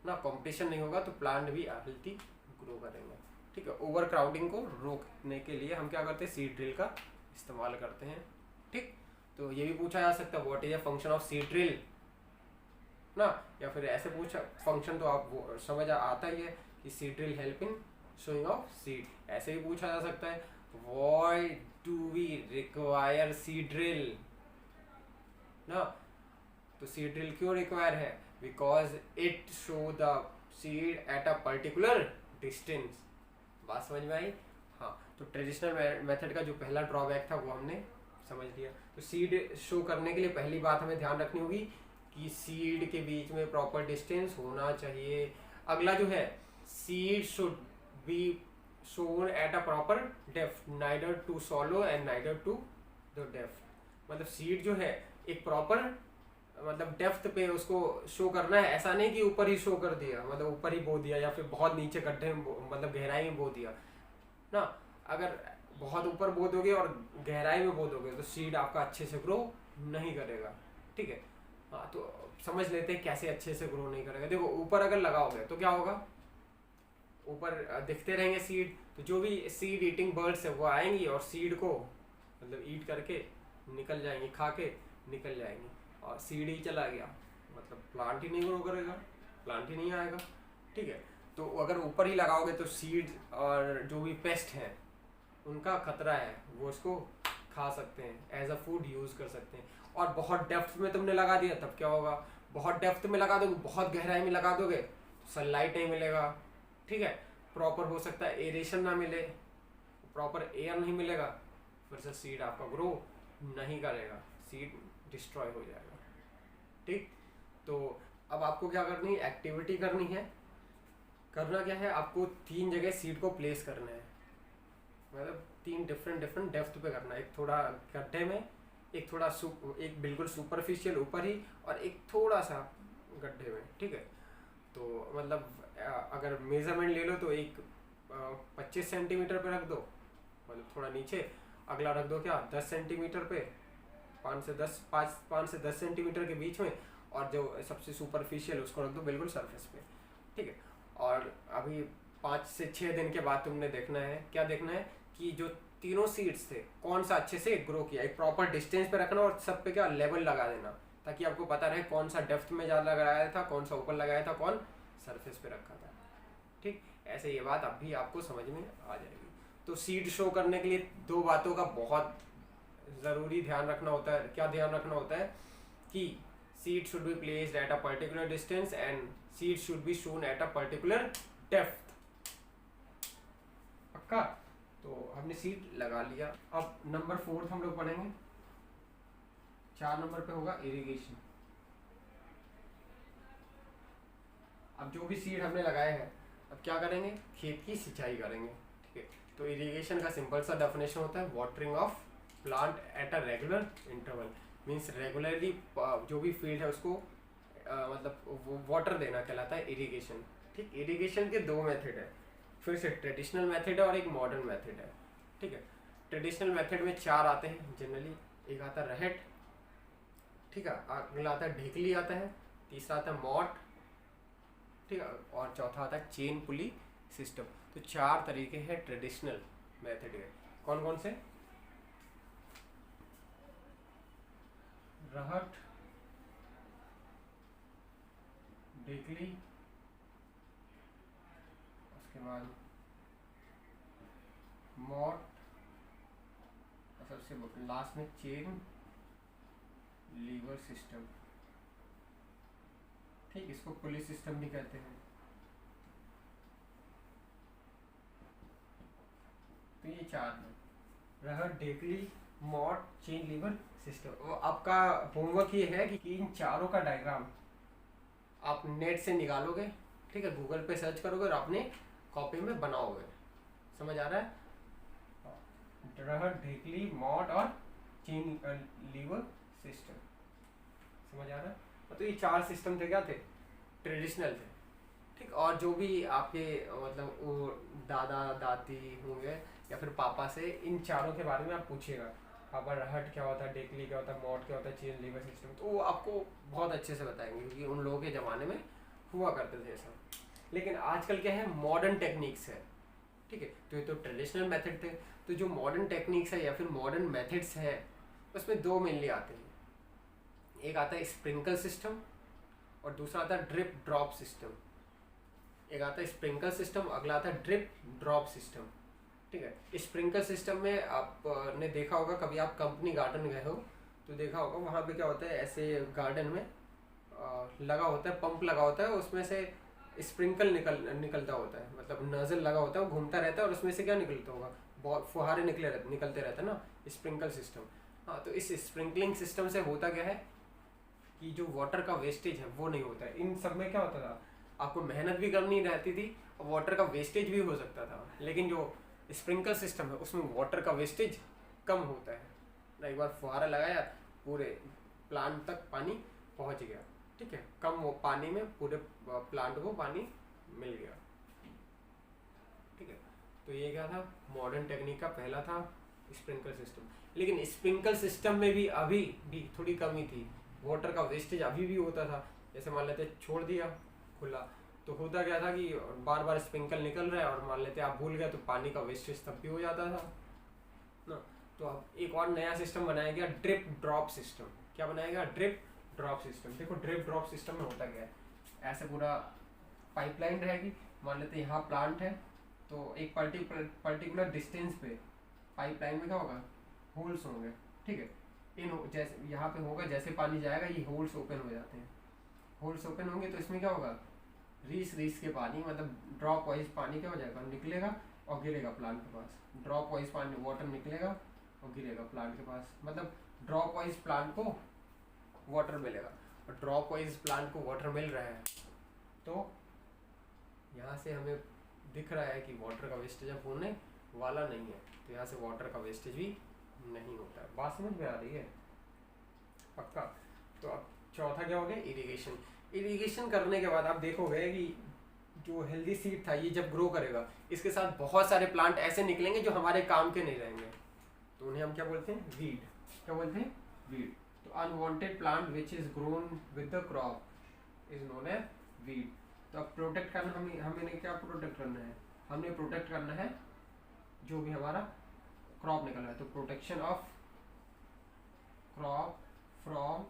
ना। कंपटीशन नहीं होगा तो प्लांट भी हेल्थी ग्रो करेंगे, ठीक है। ओवर क्राउडिंग को रोकने के लिए हम क्या करते हैं, सीड ड्रिल का इस्तेमाल करते हैं, ठीक। तो ये भी पूछा जा सकता है, what is the function of seed drill ना, या फिर ऐसे पूछा फंक्शन तो आप वो समझ आता ही है कि seed drill help in sowing of seed. ऐसे ही पूछा जा सकता है, why do we require seed drill ना। तो सीड ड्रिल क्यों रिक्वायर है, because it sow the seed at a particular distance. बात समझ में आई, हाँ। तो ट्रेडिशनल मेथड का जो पहला ड्रॉबैक था वो हमने समझ लिया। तो सीड शो करने के लिए पहली बात हमें ध्यान रखनी होगी कि सीड के बीच में प्रॉपर डिस्टेंस होना चाहिए। अगला जो है, seed should be sown at a proper depth, neither too shallow and neither too the depth. मतलब सीड जो है एक प्रॉपर मतलब डेप्थ पे उसको शो करना है, ऐसा नहीं कि ऊपर ही शो कर दिया, मतलब ऊपर ही बो दिया या फिर बहुत नीचे गड्ढे में मतलब गहराई में बो दिया ना। अगर बहुत ऊपर बो दोगे और गहराई में बो दोगे तो सीड आपका अच्छे से ग्रो नहीं करेगा, ठीक है। हाँ, तो समझ लेते हैं कैसे अच्छे से ग्रो नहीं करेगा। देखो ऊपर अगर लगाओगे तो क्या होगा, ऊपर दिखते रहेंगे सीड, तो जो भी सीड ईटिंग बर्ड्स है वो आएंगी और सीड को मतलब ईट करके निकल जाएंगी, खा के निकल जाएंगी, और सीड ही चला गया, मतलब प्लांट ही नहीं ग्रो करेगा, प्लांट ही नहीं आएगा, ठीक है। तो अगर ऊपर ही लगाओगे तो सीड और जो भी पेस्ट हैं उनका खतरा है, वो उसको खा सकते हैं, एज अ फूड यूज़ कर सकते हैं। और बहुत डेप्थ में तुमने लगा दिया तब क्या होगा, बहुत डेप्थ में लगा दोगे, बहुत गहराई में लगा दोगे तो सनलाइट नहीं मिलेगा, ठीक है। प्रॉपर हो सकता है एरेशन ना मिले, प्रॉपर एयर नहीं मिलेगा, फिर से सीड आपका ग्रो नहीं करेगा, सीड डिस्ट्रॉय हो जाएगा, ठीक। तो अब आपको क्या करनी है, एक्टिविटी करनी है। करना क्या है, आपको 3 जगह सीड को प्लेस करना है, मतलब 3 डिफरेंट डेप्थ पे करना है। एक थोड़ा गड्ढे में, एक थोड़ा एक बिल्कुल सुपरफिशियल ऊपर ही, और एक थोड़ा सा गड्ढे में, ठीक है। तो मतलब अगर मेजरमेंट ले लो तो एक 25 सेंटीमीटर पे रख दो, मतलब थोड़ा नीचे, अगला रख दो क्या 10 सेंटीमीटर पे, 5 से 10 सेंटीमीटर के बीच में, और जो सबसे सुपरफिशियल उसको रख दो बिल्कुल सरफेस पे, ठीक है। और अभी 5 से 6 दिन के बाद तुमने देखना है, क्या देखना है कि जो तीनों सीड्स थे कौन सा अच्छे से ग्रो किया, एक प्रॉपर डिस्टेंस पे रखना और सब पे क्या लेवल लगा देना, ताकि आपको पता रहे कौन सा डेप्थ में ज़्यादा लगाया था, कौन सा ऊपर लगाया था, कौन सरफेस पे रखा था। ठीक, ऐसे ये बात अभी आपको समझ में आ जाएगी। तो सीड शो करने के लिए दो बातों का बहुत ज़रूरी ध्यान रखना होता है। क्या ध्यान रखना होता है कि seed should be placed at a particular distance and seed should be sown at a particular depth. पक्का? तो हमने सीड लगा लिया। अब नंबर 4 हम लोग पढ़ेंगे, 4 नंबर पे होगा इरिगेशन। अब जो भी सीड हमने लगाए हैं, अब क्या करेंगे, खेत की सिंचाई करेंगे। ठीक है, तो इरिगेशन का सिंपल सा डेफिनेशन होता है watering of plant at a regular interval. Means regularly जो भी फील्ड है उसको मतलब वाटर देना कहलाता है इरिगेशन। ठीक, इरिगेशन के दो मेथड है, फिर से ट्रेडिशनल मेथड है और एक मॉडर्न मेथड है। ठीक है, ट्रेडिशनल मेथड में 4 आते हैं जनरली। एक आता है रहट, ठीक है, अगला आता है ढेकली आता है, तीसरा आता है मॉट, ठीक है, और चौथा आता है चेन पुली सिस्टम। तो 4 तरीके हैं ट्रेडिशनल मेथड के। कौन कौन से? रहट, ढेकली, उसके बाद मॉट, और सबसे लास्ट में चेन लीवर सिस्टम। ठीक, इसको पुली सिस्टम भी कहते हैं। तो ये 4 है, रहट, ढेकली, मॉट, चेन लीवर सिस्टम। आपका होमवर्क ये है कि इन चारों का डायग्राम आप नेट से निकालोगे। ठीक है, गूगल पे सर्च करोगे और अपने कॉपी में बनाओगे। समझ आ रहा है? रहट, ढेकली, मॉट और चेन लीवर सिस्टम। समझ आ रहा है? तो ये 4 सिस्टम थे, क्या थे? ट्रेडिशनल थे। ठीक, और जो भी आपके मतलब वो दादा दादी होंगे या फिर पापा से इन चारों के बारे में आप पूछिएगा, पापा रहट क्या होता है, डेकली क्या होता है, मॉड क्या होता है, चेन लीवर सिस्टम, तो वो आपको बहुत अच्छे से बताएंगे क्योंकि उन लोगों के ज़माने में हुआ करते थे ऐसा। लेकिन आजकल क्या है, मॉडर्न टेक्निक्स है। ठीक है, तो ये तो ट्रेडिशनल मेथड थे। तो जो मॉडर्न टेक्निक्स है या फिर मॉडर्न मेथड्स है उसमें 2 मेनली आते हैं। एक आता है स्प्रिंकल सिस्टम और दूसरा आता है ड्रिप ड्रॉप सिस्टम। एक आता है स्प्रिंकल सिस्टम, अगला आता है ड्रिप ड्रॉप सिस्टम। ठीक है, स्प्रिंकल सिस्टम में आपने देखा होगा, कभी आप कंपनी गार्डन गए हो तो देखा होगा वहाँ पे क्या होता है, ऐसे गार्डन में लगा होता है, पंप लगा होता है, उसमें से स्प्रिंकल निकलता होता है, मतलब नजल लगा होता है, वो घूमता रहता है और उसमें से क्या निकलता होगा, बहुत फुहारे निकलते रहते हैं ना, स्प्रिंकल सिस्टम। हाँ, तो इस स्प्रिंकलिंग सिस्टम से होता क्या है कि जो वाटर का वेस्टेज है वो नहीं होता है। इन सब में क्या होता था, आपको मेहनत भी करनी रहती थी और वाटर का वेस्टेज भी हो सकता था। लेकिन जो स्प्रिंकल सिस्टम है उसमें वाटर का वेस्टेज कम होता है ना, एक बार फुहारा लगाया पूरे प्लांट तक पानी पहुंच गया। ठीक है, कम वो पानी में पूरे प्लांट को पानी मिल गया। ठीक है, तो ये क्या था, मॉडर्न टेक्निक का पहला था स्प्रिंकल सिस्टम। लेकिन स्प्रिंकल सिस्टम में भी अभी भी थोड़ी कमी थी, वाटर का वेस्टेज अभी भी होता था। जैसे मान लेते छोड़ दिया खुला तो होता क्या था कि बार बार स्प्रिंकल निकल रहा है और मान लेते आप भूल गए तो पानी का वेस्टेज तब भी हो जाता था ना। तो अब एक और नया सिस्टम बनाया गया, ड्रिप ड्रॉप सिस्टम। क्या बनाया गया, ड्रिप ड्रॉप सिस्टम। देखो ड्रिप ड्रॉप सिस्टम में होता क्या है, ऐसे पूरा पाइपलाइन रहेगी, मान लेते यहाँ प्लांट है तो एक पर्टिकुलर डिस्टेंस पे पाइपलाइन में क्या होगा, होल्स होंगे। ठीक है, इन जैसे यहाँ पे होगा, जैसे पानी जाएगा ये होल्स ओपन हो जाते हैं। होल्स ओपन होंगे तो इसमें क्या होगा, रीस के पानी मतलब ड्रॉप वाइज पानी क्या हो जाएगा, निकलेगा और गिरेगा प्लांट के पास। ड्रॉप वाइज पानी वाटर निकलेगा और गिरेगा प्लांट के पास, मतलब ड्रॉप वाइज प्लांट को वाटर मिलेगा और ड्रॉप वाइज प्लांट को वाटर मिल रहा है। तो यहाँ से हमें दिख रहा है कि वाटर का वेस्टेज अब होने वाला नहीं है, तो यहाँ से वाटर का वेस्टेज भी नहीं होता है। बात समझ में आ रही है? पक्का? तो अब चौथा क्या हो गया, इरिगेशन। इरिगेशन करने के बाद आप देखोगे कि जो हेल्दी सीड था ये जब ग्रो करेगा इसके साथ बहुत सारे प्लांट ऐसे निकलेंगे जो हमारे काम के नहीं रहेंगे, तो उन्हें हम क्या बोलते हैं, वीड। क्या बोलते हैं, वीड। तो unwanted plant which is grown with the crop is known as weed. तो अब प्रोटेक्ट करना, हमें क्या प्रोटेक्ट करना है, हमने प्रोटेक्ट करना है जो भी हमारा क्रॉप निकल रहा है। तो protection of crop from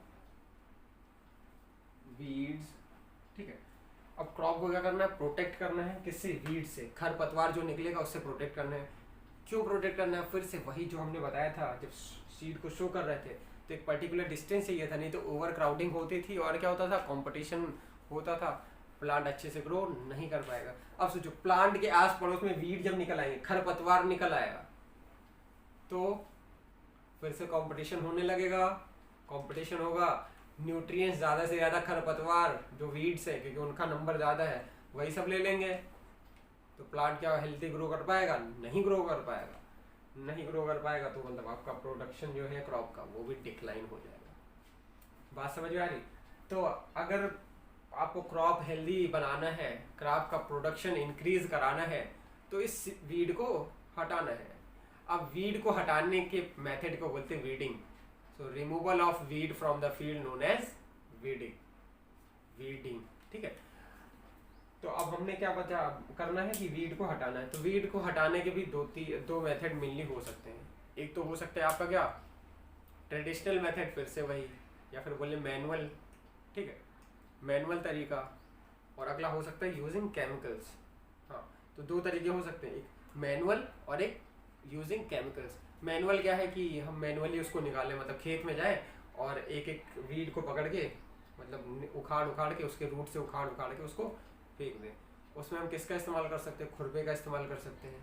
weeds, ठीक है। अब क्रॉप को क्या करना है, प्रोटेक्ट करना है, किससे, वीड से, खरपतवार जो निकलेगा उससे प्रोटेक्ट करना है। क्यों प्रोटेक्ट करना है, फिर से वही जो हमने बताया था जब सीड को शो कर रहे थे, तो एक पर्टिकुलर डिस्टेंस चाहिए था, नहीं तो ओवर क्राउडिंग होती थी और क्या होता था, कंपटीशन होता था, प्लांट अच्छे से ग्रो नहीं कर पाएगा। अब सोचो प्लांट के आस पड़ोस में वीड जब निकल आएंगे, खरपतवार निकल आएगा, तो फिर से कंपटीशन होने लगेगा, कंपटीशन होगा, न्यूट्रिएंट्स ज़्यादा से ज़्यादा खरपतवार जो वीड्स है, क्योंकि उनका नंबर ज़्यादा है, वही सब ले लेंगे, तो प्लांट क्या हेल्थी ग्रो कर पाएगा, नहीं ग्रो कर पाएगा, नहीं ग्रो कर पाएगा, तो मतलब आपका प्रोडक्शन जो है क्रॉप का वो भी डिक्लाइन हो जाएगा। बात समझ में आ रही। तो अगर आपको क्रॉप हेल्दी बनाना है, क्रॉप का प्रोडक्शन इंक्रीज कराना है, तो इस वीड को हटाना है। अब वीड को हटाने के मेथड को बोलते हैं weeding. So removal of weed from the field known as weeding, weeding, ठीक है। तो अब हमने क्या बचा करना है कि वीड को हटाना है। तो वीड को हटाने के भी दो मेथड मेनली हो सकते हैं। एक तो हो सकता है आपका क्या, ट्रेडिशनल मेथड, फिर से वही, या फिर बोले मैनुअल, ठीक है, मैनुअल तरीका, और अगला हो सकता है यूजिंग केमिकल्स। हाँ, तो दो तरीके हो सकते हैं, एक मैनुअल और एक यूजिंग केमिकल्स। मैनुअल क्या है कि हम मैनुअली उसको निकालें, मतलब खेत में जाए और एक एक वीड को पकड़ के, मतलब उखाड़ के, उसके रूट से उखाड़ के उसको फेंक दें। उसमें हम किसका इस्तेमाल कर सकते हैं, खुरपे का इस्तेमाल कर सकते हैं,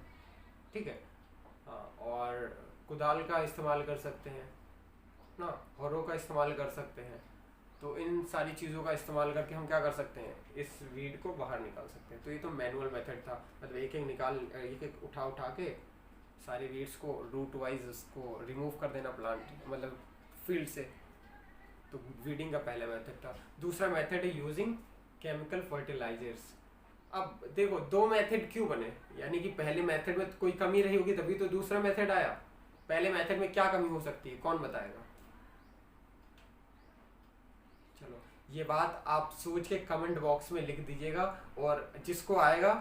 ठीक है, हाँ, और कुदाल का इस्तेमाल कर सकते हैं ना, हौरों का इस्तेमाल कर सकते हैं। तो इन सारी चीज़ों का इस्तेमाल करके हम क्या कर सकते हैं, इस वीड को बाहर निकाल सकते हैं। तो ये तो मैनुअल मेथड था, मतलब एक एक उठा के सारे वीड्स को रूट वाइज उसको रिमूव कर देना प्लांट, मतलब फील्ड से। तो वीडिंग का पहला मेथड था। दूसरा मेथड है यूजिंग केमिकल फर्टिलाइजर्स। अब देखो दो मेथड क्यों बने, यानी कि पहले मेथड में कोई कमी रही होगी तभी तो दूसरा मेथड आया। पहले मेथड में क्या कमी हो सकती है, कौन बताएगा? चलो ये बात आप सोच के कमेंट बॉक्स में लिख दीजिएगा, और जिसको आएगा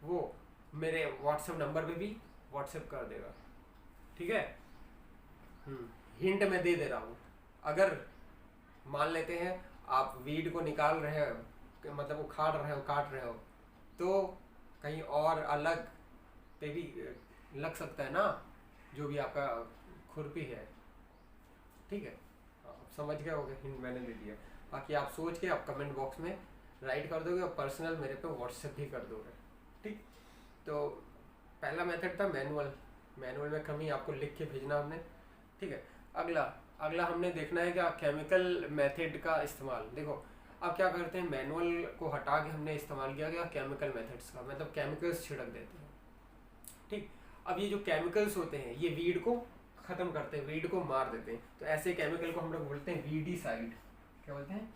वो मेरे व्हाट्सएप नंबर पे भी व्हाट्सएप कर देगा, ठीक है। हिंट मैं दे दे रहा हूँ। अगर मान लेते हैं आप वीड को निकाल रहे हो, मतलब उखाड़ रहे हो, काट रहे हो, तो कहीं और अलग पे भी लग सकता है ना, जो भी आपका खुरपी है, ठीक है। आप समझ गए होगे, हिंट मैंने दे दिया। बाकी आप सोच के आप कमेंट बॉक्स में राइट कर दोगे और पर्सनल मेरे पे व्हाट्सएप भी कर दोगे, ठीक। तो पहला मेथड था मैनुअल, मैनुअल में कमी आपको लिख के भेजना हमने, ठीक है। अगला हमने देखना है क्या, केमिकल मेथड का इस्तेमाल। देखो अब क्या करते हैं, मैनुअल को हटा के हमने इस्तेमाल किया गया केमिकल मेथड्स का, मतलब केमिकल्स छिड़क देते हैं, ठीक। अब ये जो केमिकल्स होते हैं ये वीड को खत्म करते हैं, वीड को मार देते हैं। तो ऐसे केमिकल को हम लोग बोलते हैं वीडीसाइड। क्या बोलते हैं?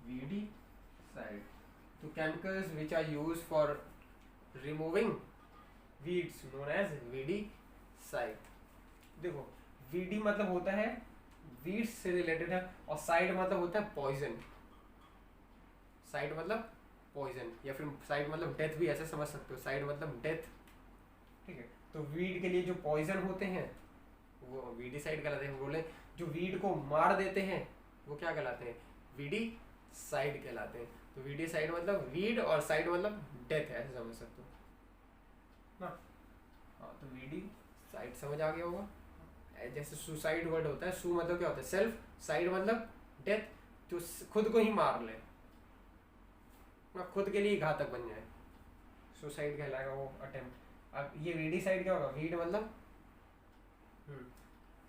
वीडीसाइड। तो chemicals which are use for removing weeds known as weedicide. देखो वीडी मतलब होता है वीड्स से रिलेटेड है, और साइड मतलब होता है पॉइजन। साइड मतलब पॉइजन, या फिर साइड मतलब डेथ भी ऐसे समझ सकते हो, साइड मतलब डेथ, ठीक है। तो वीड के लिए जो पॉइजन होते हैं वो वीडीसाइड कहलाते हैं। बोले जो वीड को मार देते हैं वो क्या कहलाते हैं, वीडीसाइड कहलाते हैं। तो वीडीसाइड मतलब वीड, और साइड मतलब डेथ है, ऐसे समझ सकते हो ना। हाँ, तो वीडीसाइड समझ आ गया होगा। जैसे सुसाइड वर्ड होता है, सु मतलब क्या होता है सेल्फ, साइड मतलब डेथ, जो खुद को ही मार ले, खुद के लिए घातक बन जाए, सुसाइड कहलाएगा वो अटेम्प्ट। अब ये वीडीसाइड क्या होगा, वीड मतलब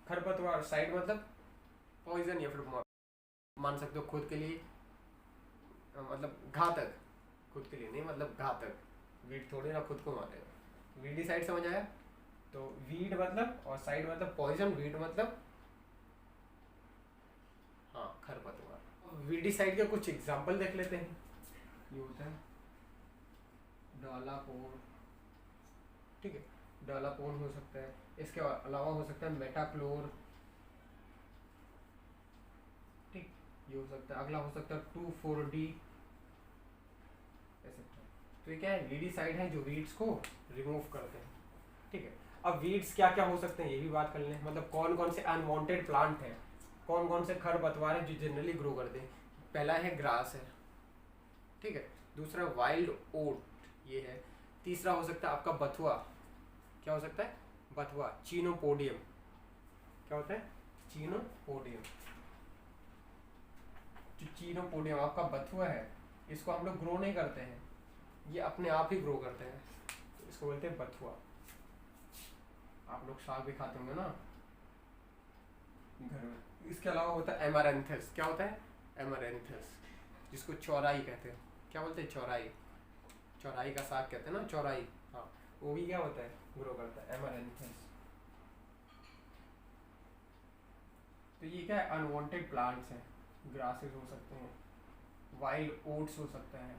खरपतवार, साइड मतलब पॉइजन, या फिर मान सकते हो खुद के लिए, मतलब घातक, खुद के लिए नहीं मतलब घातक। वीड थोड़ी ना खुद को मारेगा। वीडीसाइड समझ आया। तो वीड मतलब और साइड मतलब पॉइजन, वीड मतलब हाँ खरपतवार। वीडीसाइड के कुछ एग्जांपल देख लेते हैं। ये होता है डालापोर, ठीक है, डालापोर हो सकता है। इसके अलावा हो सकता है मेटाक्लोर, ठीक, ये हो सकता है। अगला हो सकता है 2,4-D, ऐसे। तो ये क्या है, वीडीसाइड है जो वीड्स को रिमूव करते हैं, ठीक है। अब वीड्स क्या क्या हो सकते हैं ये भी बात कर लें, मतलब कौन कौन से अनवांटेड प्लांट हैं, कौन कौन से खरपतवार हैं जो जनरली ग्रो करते हैं। पहला है ग्रास है, ठीक है, दूसरा वाइल्ड ओट ये है, तीसरा हो सकता है आपका बथुआ, क्या हो सकता है, बथुआ, चीनोपोडियम, क्या होता है, चीनोपोडियम। जो चीनोपोडियम आपका बथुआ है, इसको हम लोग ग्रो नहीं करते हैं, ये अपने आप ही ग्रो करते हैं, तो इसको बोलते हैं बथुआ। आप लोग साग भी खाते होंगे ना घर में। इसके अलावा होता है एमारेंथस, क्या होता है, एमारेंथस, जिसको चौराई कहते हैं, क्या बोलते हैं, चौराई, चौराई का साग कहते हैं ना, चौराई, हाँ, वो भी क्या होता है, ग्रो करता है, एमारेंथस। तो ये क्या है, अनवांटेड प्लांट्स हैं, ग्रासेस हो सकते हैं, वाइल्ड ओट्स हो सकता है,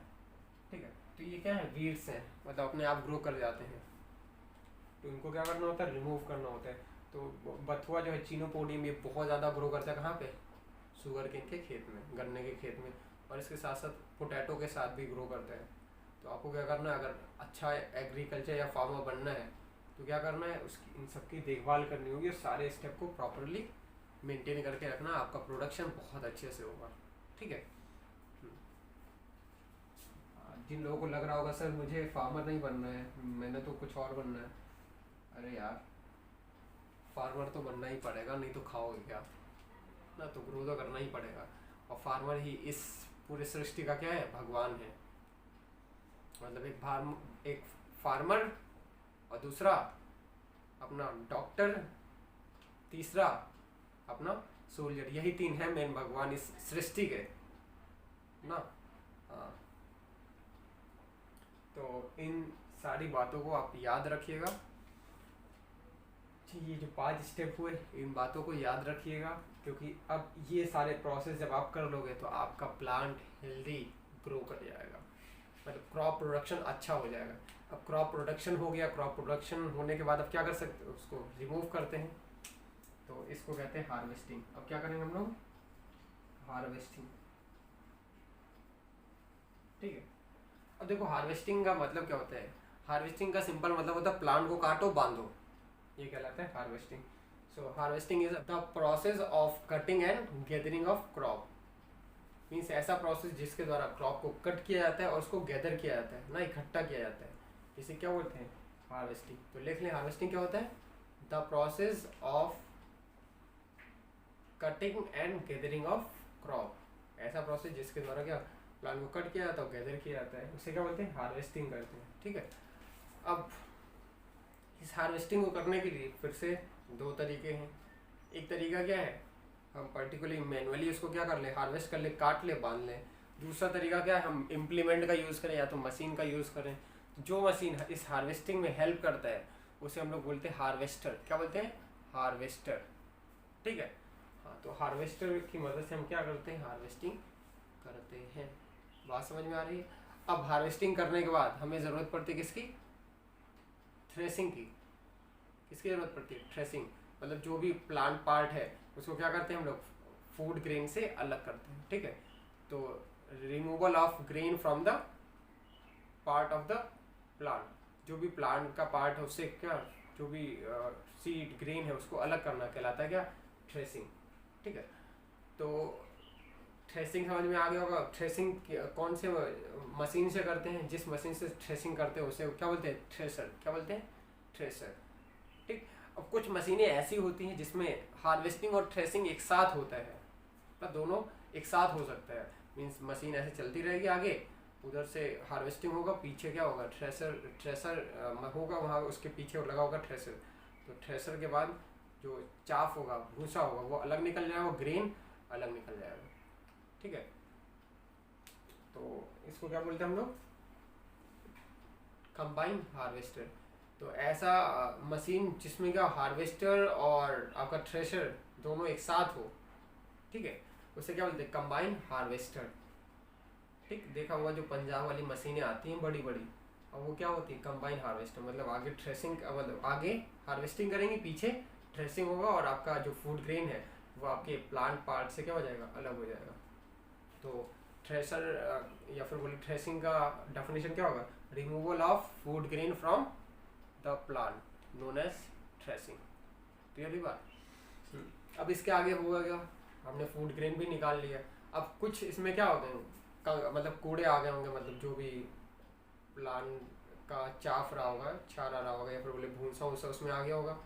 ठीक है। तो ये क्या है, वीड्स हैं, मतलब अपने आप ग्रो कर जाते हैं, तो इनको क्या करना होता है, रिमूव करना होता है। तो बथुआ जो है, चीनोपोडियम, ये बहुत ज़्यादा ग्रो करता है, कहाँ पे, शुगर केन के खेत में, गन्ने के खेत में, और इसके साथ साथ पोटैटो के साथ भी ग्रो करता है। तो आपको क्या करना है, अगर अच्छा एग्रीकल्चर या फार्मर बनना है तो क्या करना है, उसकी इन सबकी देखभाल करनी होगी, और सारे स्टेप को प्रॉपरली मेंटेन करके रखना, आपका प्रोडक्शन बहुत अच्छे से होगा, ठीक है। जिन लोगों को लग रहा होगा सर मुझे फार्मर नहीं बनना है, मैंने तो कुछ और बनना है, अरे यार फार्मर तो बनना ही पड़ेगा, नहीं तो खाओगे क्या ना, तो ग्रो तो करना ही पड़ेगा। और फार्मर ही इस पूरे सृष्टि का क्या है, भगवान है। मतलब एक फार्मर, और दूसरा अपना डॉक्टर, तीसरा अपना सोल्जर, यही तीन है मेन भगवान इस सृष्टि के ना। हाँ, तो इन सारी बातों को आप याद रखिएगा, ये जो 5 स्टेप हुए इन बातों को याद रखिएगा, क्योंकि अब ये सारे प्रोसेस जब आप कर लोगे तो आपका प्लांट हेल्दी ग्रो कर जाएगा, मतलब क्रॉप प्रोडक्शन अच्छा हो जाएगा। अब क्रॉप प्रोडक्शन हो गया, क्रॉप प्रोडक्शन होने के बाद अब क्या कर सकते हो, उसको रिमूव करते हैं, तो इसको कहते हैं हार्वेस्टिंग। अब क्या करेंगे हम लोग, हार्वेस्टिंग, ठीक है। अब देखो हार्वेस्टिंग का मतलब क्या होता है, हार्वेस्टिंग का सिंपल मतलब होता है प्लांट को काटो बांधो, ये कहलाता है harvesting. So harvesting is the process of cutting and gathering of crop, means ऐसा प्रोसेस जिसके द्वारा क्रॉप को कट किया जाता है और उसको गैदर किया जाता है ना, इकट्ठा किया जाता है, इसे क्या बोलते हैं, हार्वेस्टिंग। तो लिख लें, हार्वेस्टिंग क्या होता है, the process of cutting and gathering of crop, ऐसा प्रोसेस जिसके द्वारा क्या प्लांट को कट किया जाता है और गैदर किया जाता है, उसे क्या बोलते हैं, हार्वेस्टिंग करते हैं, ठीक है। अब इस हार्वेस्टिंग को करने के लिए फिर से 2 तरीके हैं। एक तरीका क्या है, हम पर्टिकुलरली मैनुअली उसको क्या कर ले, हार्वेस्ट कर ले, काट ले, बांध ले। दूसरा तरीका क्या है, हम इम्प्लीमेंट का यूज़ करें या तो मशीन का यूज़ करें। जो मशीन इस हार्वेस्टिंग में हेल्प करता है उसे हम लोग बोलते हैं हार्वेस्टर, क्या बोलते हैं, हार्वेस्टर, ठीक है। हाँ, तो हार्वेस्टर की मदद से हम क्या करते हैं, हार्वेस्टिंग करते हैं। बात समझ में आ रही है। अब हार्वेस्टिंग करने के बाद हमें ज़रूरत पड़ती है किसकी, थ्रेसिंग की। किसकी ज़रूरत पड़ती है, थ्रेसिंग, मतलब जो भी प्लांट पार्ट है उसको क्या करते हैं हम लोग, फूड ग्रेन से अलग करते हैं, ठीक है। तो removal of grain from the part of the plant, जो भी प्लांट का पार्ट है उससे क्या, जो भी सीड ग्रेन है उसको अलग करना कहलाता है क्या, थ्रेसिंग, ठीक है। तो थ्रेसिंग समझ में आ गया होगा। थ्रेसिंग कौन से मशीन से करते हैं, जिस मशीन से थ्रेसिंग करते हैं उसे क्या बोलते हैं, थ्रेसर, क्या बोलते हैं, थ्रेसर, ठीक। अब कुछ मशीनें ऐसी होती हैं जिसमें हार्वेस्टिंग और थ्रेसिंग एक साथ होता है, मतलब दोनों एक साथ हो सकता है, मीन्स मशीन ऐसे चलती रहेगी, आगे उधर से हार्वेस्टिंग होगा, पीछे क्या होगा, थ्रेसर होगा, वहाँ उसके पीछे लगा होगा थ्रेसर। तो थ्रेसर के बाद जो चाफ होगा, भूसा होगा, वो अलग निकल जाएगा, ग्रेन अलग निकल जाएगा, ठीक है। तो इसको क्या बोलते हैं हम लोग, कंबाइन हार्वेस्टर। तो ऐसा मशीन जिसमें क्या हार्वेस्टर और आपका थ्रेशर दोनों एक साथ हो, ठीक है, उसे क्या बोलते हैं, कंबाइन हार्वेस्टर, ठीक। देखा हुआ जो पंजाब वाली मशीनें आती हैं बड़ी बड़ी, और वो क्या होती है, कंबाइन हार्वेस्टर, मतलब आगे थ्रेसिंग, मतलब आगे हार्वेस्टिंग करेंगे, पीछे थ्रेसिंग होगा, और आपका जो फूड ग्रेन है वो आपके प्लांट पार्ट से क्या हो जाएगा, अलग हो जाएगा। तो थ्रेसर या फिर बोले थ्रेसिंग का डेफिनेशन क्या होगा, removal of food grain from the plant known as threshing. Clear हुई बात। अब इसके आगे होगा क्या, हमने फूड ग्रेन भी निकाल लिया, अब कुछ इसमें क्या हो गए, मतलब कूड़े आ गए होंगे, मतलब जो भी प्लान का चाफ रहा होगा, चारा रहा होगा, या फिर बोले भूसा वूसा उसमें आ गया होगा,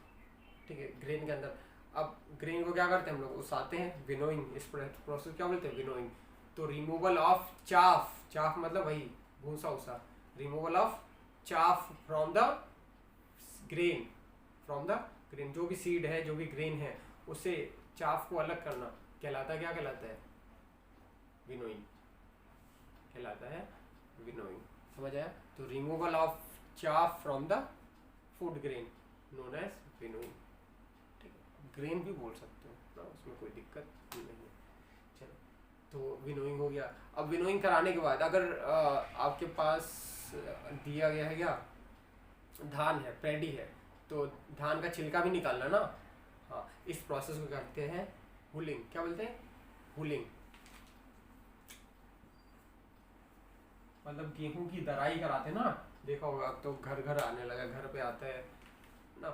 ठीक है, ग्रेन के अंदर। अब ग्रेन को क्या करते हैं हम लोग, उसाते हैं, विनोइंग, इस प्रोसेस क्या बोलते हैं, विनोइंग। तो रिमूवल ऑफ चाफ, चाफ मतलब वही भूसा उसा, removal of chaff from the grain, from the grain, जो भी सीड है, जो भी ग्रेन है, उससे चाफ को अलग करना कहलाता है, क्या कहलाता है, विनोइंग कहलाता है, विनोइंग। समझ आया? तो removal of chaff from the food grain known as winnowing, ठीक है, ग्रेन भी बोल सकते हो ना, उसमें कोई दिक्कत नहीं है। चलो, तो विनोइंग हो गया। अब विनोइंग कराने के बाद अगर आपके पास दिया गया है क्या, धान है, पैडी है, तो धान का छिलका भी निकालना ना, हाँ, इस प्रोसेस को करते हैं हुलिंग। क्या बोलते हैं, हुलिंग, मतलब गेहूं की दराई कराते ना, देखा होगा, अब तो घर घर आने लगा, घर पे आता है ना।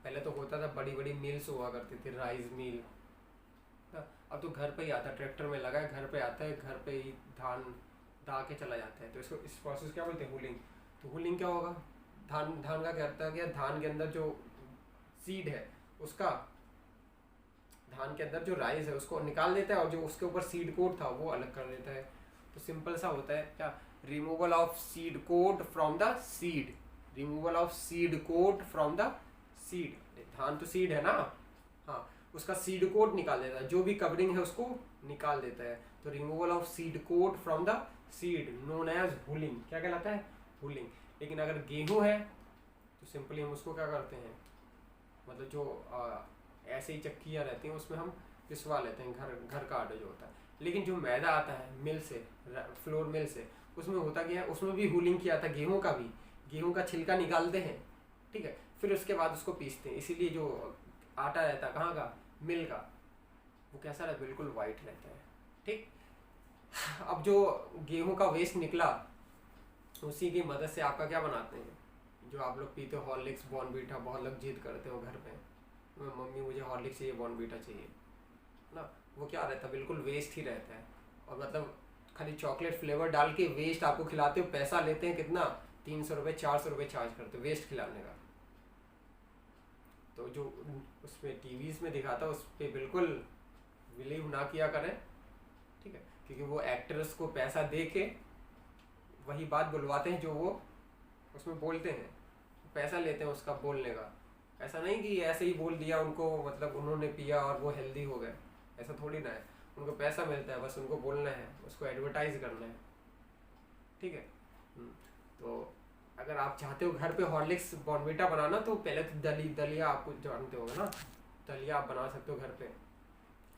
पहले तो होता था, बड़ी बड़ी मिल्स हुआ करती थी, राइस मिल, अब तो घर पे ही आता है, ट्रैक्टर में लगा है, घर पे आता है, घर पे ही धान दा के चला जाता है। तो इसको, इस प्रोसेस क्या बोलते हैं, हुलिंग। तो हुलिंग क्या होगा, धान धान का क्या करता है, धान के अंदर जो सीड है उसका, धान के अंदर जो राइस है उसको निकाल देता है, और जो उसके ऊपर सीड कोट था वो अलग कर देता है। तो सिंपल सा होता है क्या, removal of seed coat from the seed, removal of seed coat from the seed, धान तो सीड है ना, हाँ, उसका सीड कोट निकाल देता है, जो भी कवरिंग है उसको निकाल देता है। तो removal of seed coat from the seed known as hulling, क्या कहलाता है, हुलिंग। लेकिन अगर गेहूं है तो सिंपली हम उसको क्या करते हैं, मतलब जो ऐसे ही चक्कियाँ रहती हैं उसमें हम पिसवा लेते हैं, घर घर का आटा जो होता है। लेकिन जो मैदा आता है मिल से, फ्लोर मिल से, उसमें होता क्या है, उसमें भी हुलिंग किया था, गेहूं का भी, गेहूं का छिलका निकालते हैं, ठीक है, फिर उसके बाद उसको पीसते हैं। इसीलिए जो आटा रहता है कहाँ का, मिल का, वो कैसा रहता है, बिल्कुल वाइट रहता है, ठीक। अब जो गेहूं का वेस्ट निकला, उसी की मदद से आपका क्या बनाते हैं, जो आप लोग पीते हो, हॉर्लिक्स, बॉर्नवीटा, बहुत लोग जिद करते हो घर पे, मम्मी मुझे हॉर्लिक्स चाहिए, बॉर्नवीटा चाहिए ना, वो क्या रहता है, बिल्कुल वेस्ट ही रहता है। और मतलब खाली चॉकलेट फ्लेवर डाल के वेस्ट आपको खिलाते हो, पैसा लेते हैं कितना, 300 रुपये 400 रुपये चार्ज करते हो वेस्ट खिलाने का। तो जो उसमें टीवीज़ में दिखाता है उस पर बिल्कुल बिलीव ना किया करें, ठीक है, क्योंकि वो एक्टर्स को पैसा दे के वही बात बुलवाते हैं जो वो उसमें बोलते हैं, पैसा लेते हैं उसका बोलने का। ऐसा नहीं कि ऐसे ही बोल दिया उनको, मतलब उन्होंने पिया और वो हेल्दी हो गए, ऐसा थोड़ी ना है। उनको पैसा मिलता है, बस उनको बोलना है, उसको एडवर्टाइज करना है, ठीक है। तो अगर आप चाहते हो घर पे हॉर्लिक्स बॉर्नवीटा बनाना, तो पहले तो दलिया आपको जानते होंगे ना, दलिया आप बना सकते हो घर पे,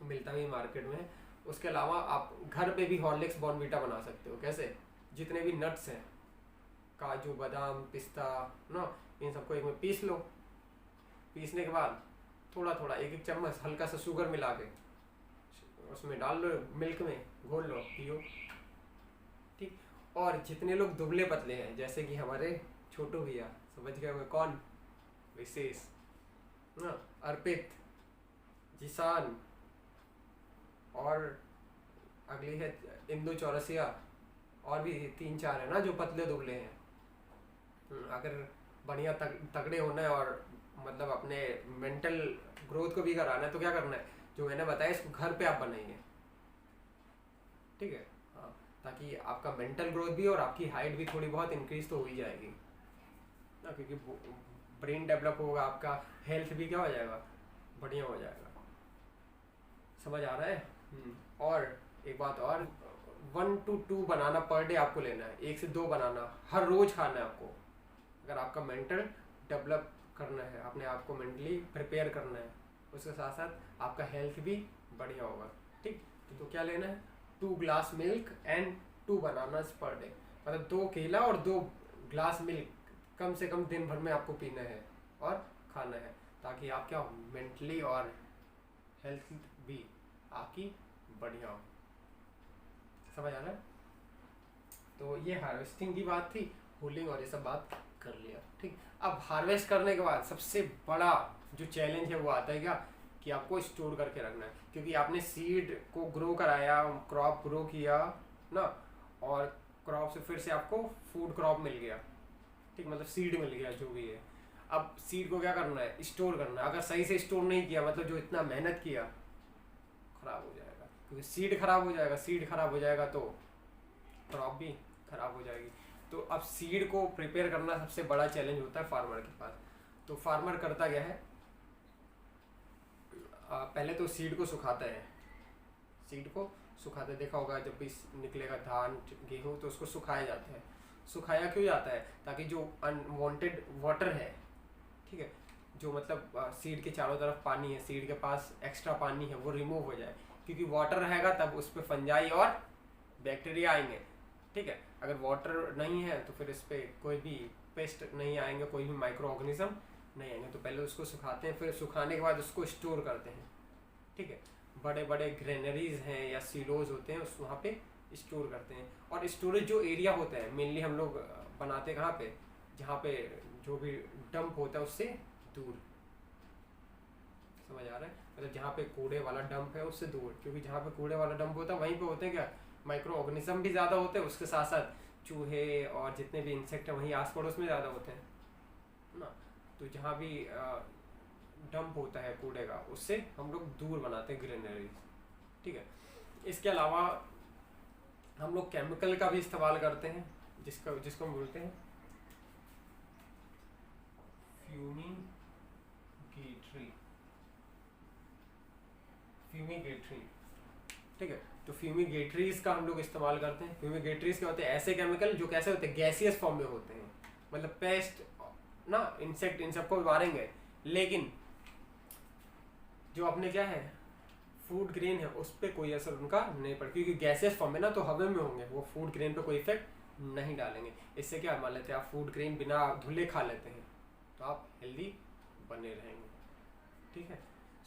मिलता भी मार्केट में। उसके अलावा आप घर पे भी हॉर्लिक्स बॉर्नवीटा बना सकते हो। कैसे, जितने भी नट्स हैं, काजू बादाम पिस्ता ना, इन सबको एक में पीस लो, पीसने के बाद थोड़ा थोड़ा एक एक चम्मच हल्का सा शुगर मिला के उसमें डाल लो, मिल्क में घोल लो, पियो, ठीक। और जितने लोग दुबले पतले हैं, जैसे कि हमारे छोटू भैया, समझ गए मैं कौन, विशेष ना, अर्पित, जिसान, और अगली है इंदु चौरसिया, और भी 3-4 है ना जो पतले दुबले हैं। अगर बढ़िया तगड़े होना है और मतलब अपने मेंटल ग्रोथ को भी कराना है, तो क्या करना है, जो मैंने बताया इसको घर पे आप बनाइए, ठीक है, हाँ, ताकि आपका मेंटल ग्रोथ भी और आपकी हाइट भी थोड़ी बहुत इंक्रीज तो हो ही जाएगी ना, क्योंकि ब्रेन डेवलप होगा, आपका हेल्थ भी क्या हो जाएगा, बढ़िया हो जाएगा। समझ आ रहा है? और एक बात और, 1 to 2 बनाना पर डे आपको लेना है, 1 से 2 बनाना हर रोज खाना है आपको। अगर आपका मेंटल डेवलप करना है, अपने आप को मेंटली प्रिपेयर करना है, उसके साथ साथ आपका हेल्थ भी बढ़िया होगा, ठीक। तो क्या लेना है, 2 glass milk and 2 bananas per day, मतलब 2 केला और 2 ग्लास मिल्क कम से कम दिन भर में आपको पीना है और खाना है, ताकि आप क्या मेंटली और हेल्थ भी आपकी बढ़िया हो। समझ आ रहा है? तो ये हार्वेस्टिंग की बात थी, हुलिंग और ये सब बात कर लिया, ठीक। अब हार्वेस्ट करने के बाद सबसे बड़ा जो चैलेंज है वो आता है क्या, कि आपको स्टोर करके रखना है, क्योंकि आपने सीड को ग्रो कराया, क्रॉप ग्रो किया ना, और क्रॉप से फिर से आपको फूड क्रॉप मिल गया, ठीक, मतलब सीड मिल गया जो भी है। अब सीड को क्या करना है, स्टोर करना है। अगर सही से स्टोर नहीं किया, मतलब जो इतना मेहनत किया, खराब हो जाएगा, क्योंकि सीड खराब हो जाएगा, सीड खराब हो जाएगा तो क्रॉप भी खराब हो जाएगी। तो अब सीड को प्रिपेयर करना सबसे बड़ा चैलेंज होता है फार्मर के पास। तो फार्मर करता क्या है, पहले तो सीड को सुखाता है, सीड को सुखाते देखा होगा, जब भी निकलेगा धान गेहूँ तो उसको सुखाया जाता है। सुखाया क्यों जाता है, ताकि जो अनवांटेड वाटर है, ठीक है, जो मतलब सीड के चारों तरफ पानी है, सीड के पास एक्स्ट्रा पानी है, वो रिमूव हो जाए, क्योंकि वाटर रहेगा तब उस पर फंजाई और बैक्टीरिया आएंगे, ठीक है। अगर वाटर नहीं है तो फिर इस पर कोई भी पेस्ट नहीं आएंगे, कोई भी माइक्रो ऑर्गेनिज्म नहीं आएंगे। तो पहले उसको सुखाते हैं, फिर सुखाने के बाद उसको स्टोर करते हैं, ठीक है। बड़े बड़े ग्रेनरीज हैं या सीलोज होते हैं, उस वहाँ पे स्टोर करते हैं। और स्टोरेज जो एरिया होता है मेनली हम लोग बनाते हैं कहाँ पे, जहाँ पे जो भी डंप होता है उससे दूर, समझ आ रहा है, मतलब जहाँ पे कूड़े वाला डंप है उससे दूर, क्योंकि जहाँ पे कूड़े वाला डंप होता है वहीं पे होते हैं क्या, माइक्रो ऑर्गेनिज्म भी ज़्यादा होते हैं, उसके साथ साथ चूहे और जितने भी इंसेक्ट हैं वहीं आस पड़ोस में ज़्यादा होते हैं ना। तो जहाँ भी डंप होता है कूड़े का, उससे हम लोग दूर बनाते हैं ग्रीनरी, ठीक है। इसके अलावा हम लोग केमिकल का भी इस्तेमाल करते हैं, जिसको हम बोलते हैं फ्यूमिगेटरी, ठीक है। तो फ्यूमिगेटरीज का हम लोग इस्तेमाल करते हैं। फ्यूमिगेटरीज क्या होते हैं, ऐसे केमिकल जो कैसे होते हैं, गैसियस फॉर्म में होते हैं, मतलब पेस्ट ना, इंसेक्ट, इन सबको मारेंगे, लेकिन जो अपने क्या है फूड ग्रेन है उस पर कोई असर उनका नहीं पड़े, क्योंकि गैसेस फॉर्म में ना, तो हवा में होंगे, वो फूड ग्रेन पे कोई इफेक्ट नहीं डालेंगे। इससे क्या मान लेते हैं आप फूड ग्रेन बिना धुले खा लेते हैं, तो आप हेल्दी बने रहेंगे, ठीक है।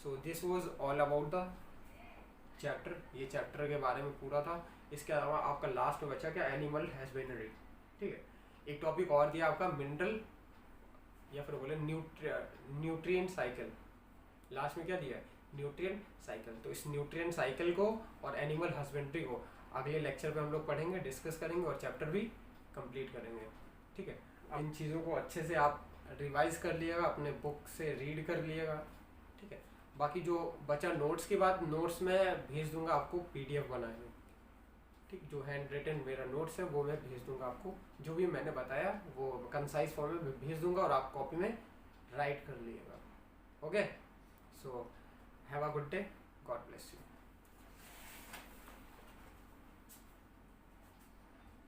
So this was all about the chapter, ये चैप्टर के बारे में पूरा था। इसके अलावा आपका लास्ट में बचा क्या, एनिमल हैजबेंड्री, ठीक है। एक टॉपिक और दिया आपका मिनरल या फिर बोले न्यूट्रिएंट साइकिल, लास्ट में क्या दिया है, न्यूट्रिएंट साइकिल। तो इस न्यूट्रिएंट साइकिल को और एनिमल हस्बेंड्री को अगले लेक्चर पे हम लोग पढ़ेंगे, डिस्कस करेंगे और चैप्टर भी कंप्लीट करेंगे, ठीक है। इन चीज़ों को अच्छे से आप रिवाइज कर लिएगा, अपने बुक से रीड कर लिएगा, ठीक है। बाकी जो बचा नोट्स की बात, नोट्स में भेज दूंगा आपको PDF बनाए हुए, ठीक, जो हैंड रिटन मेरा नोट्स है वो मैं भेज दूंगा आपको, जो भी मैंने बताया वो कंसाइज फॉर्म में भेज दूंगा और आप कॉपी में राइट कर लीजिएगा, okay. So have a good day, God bless you.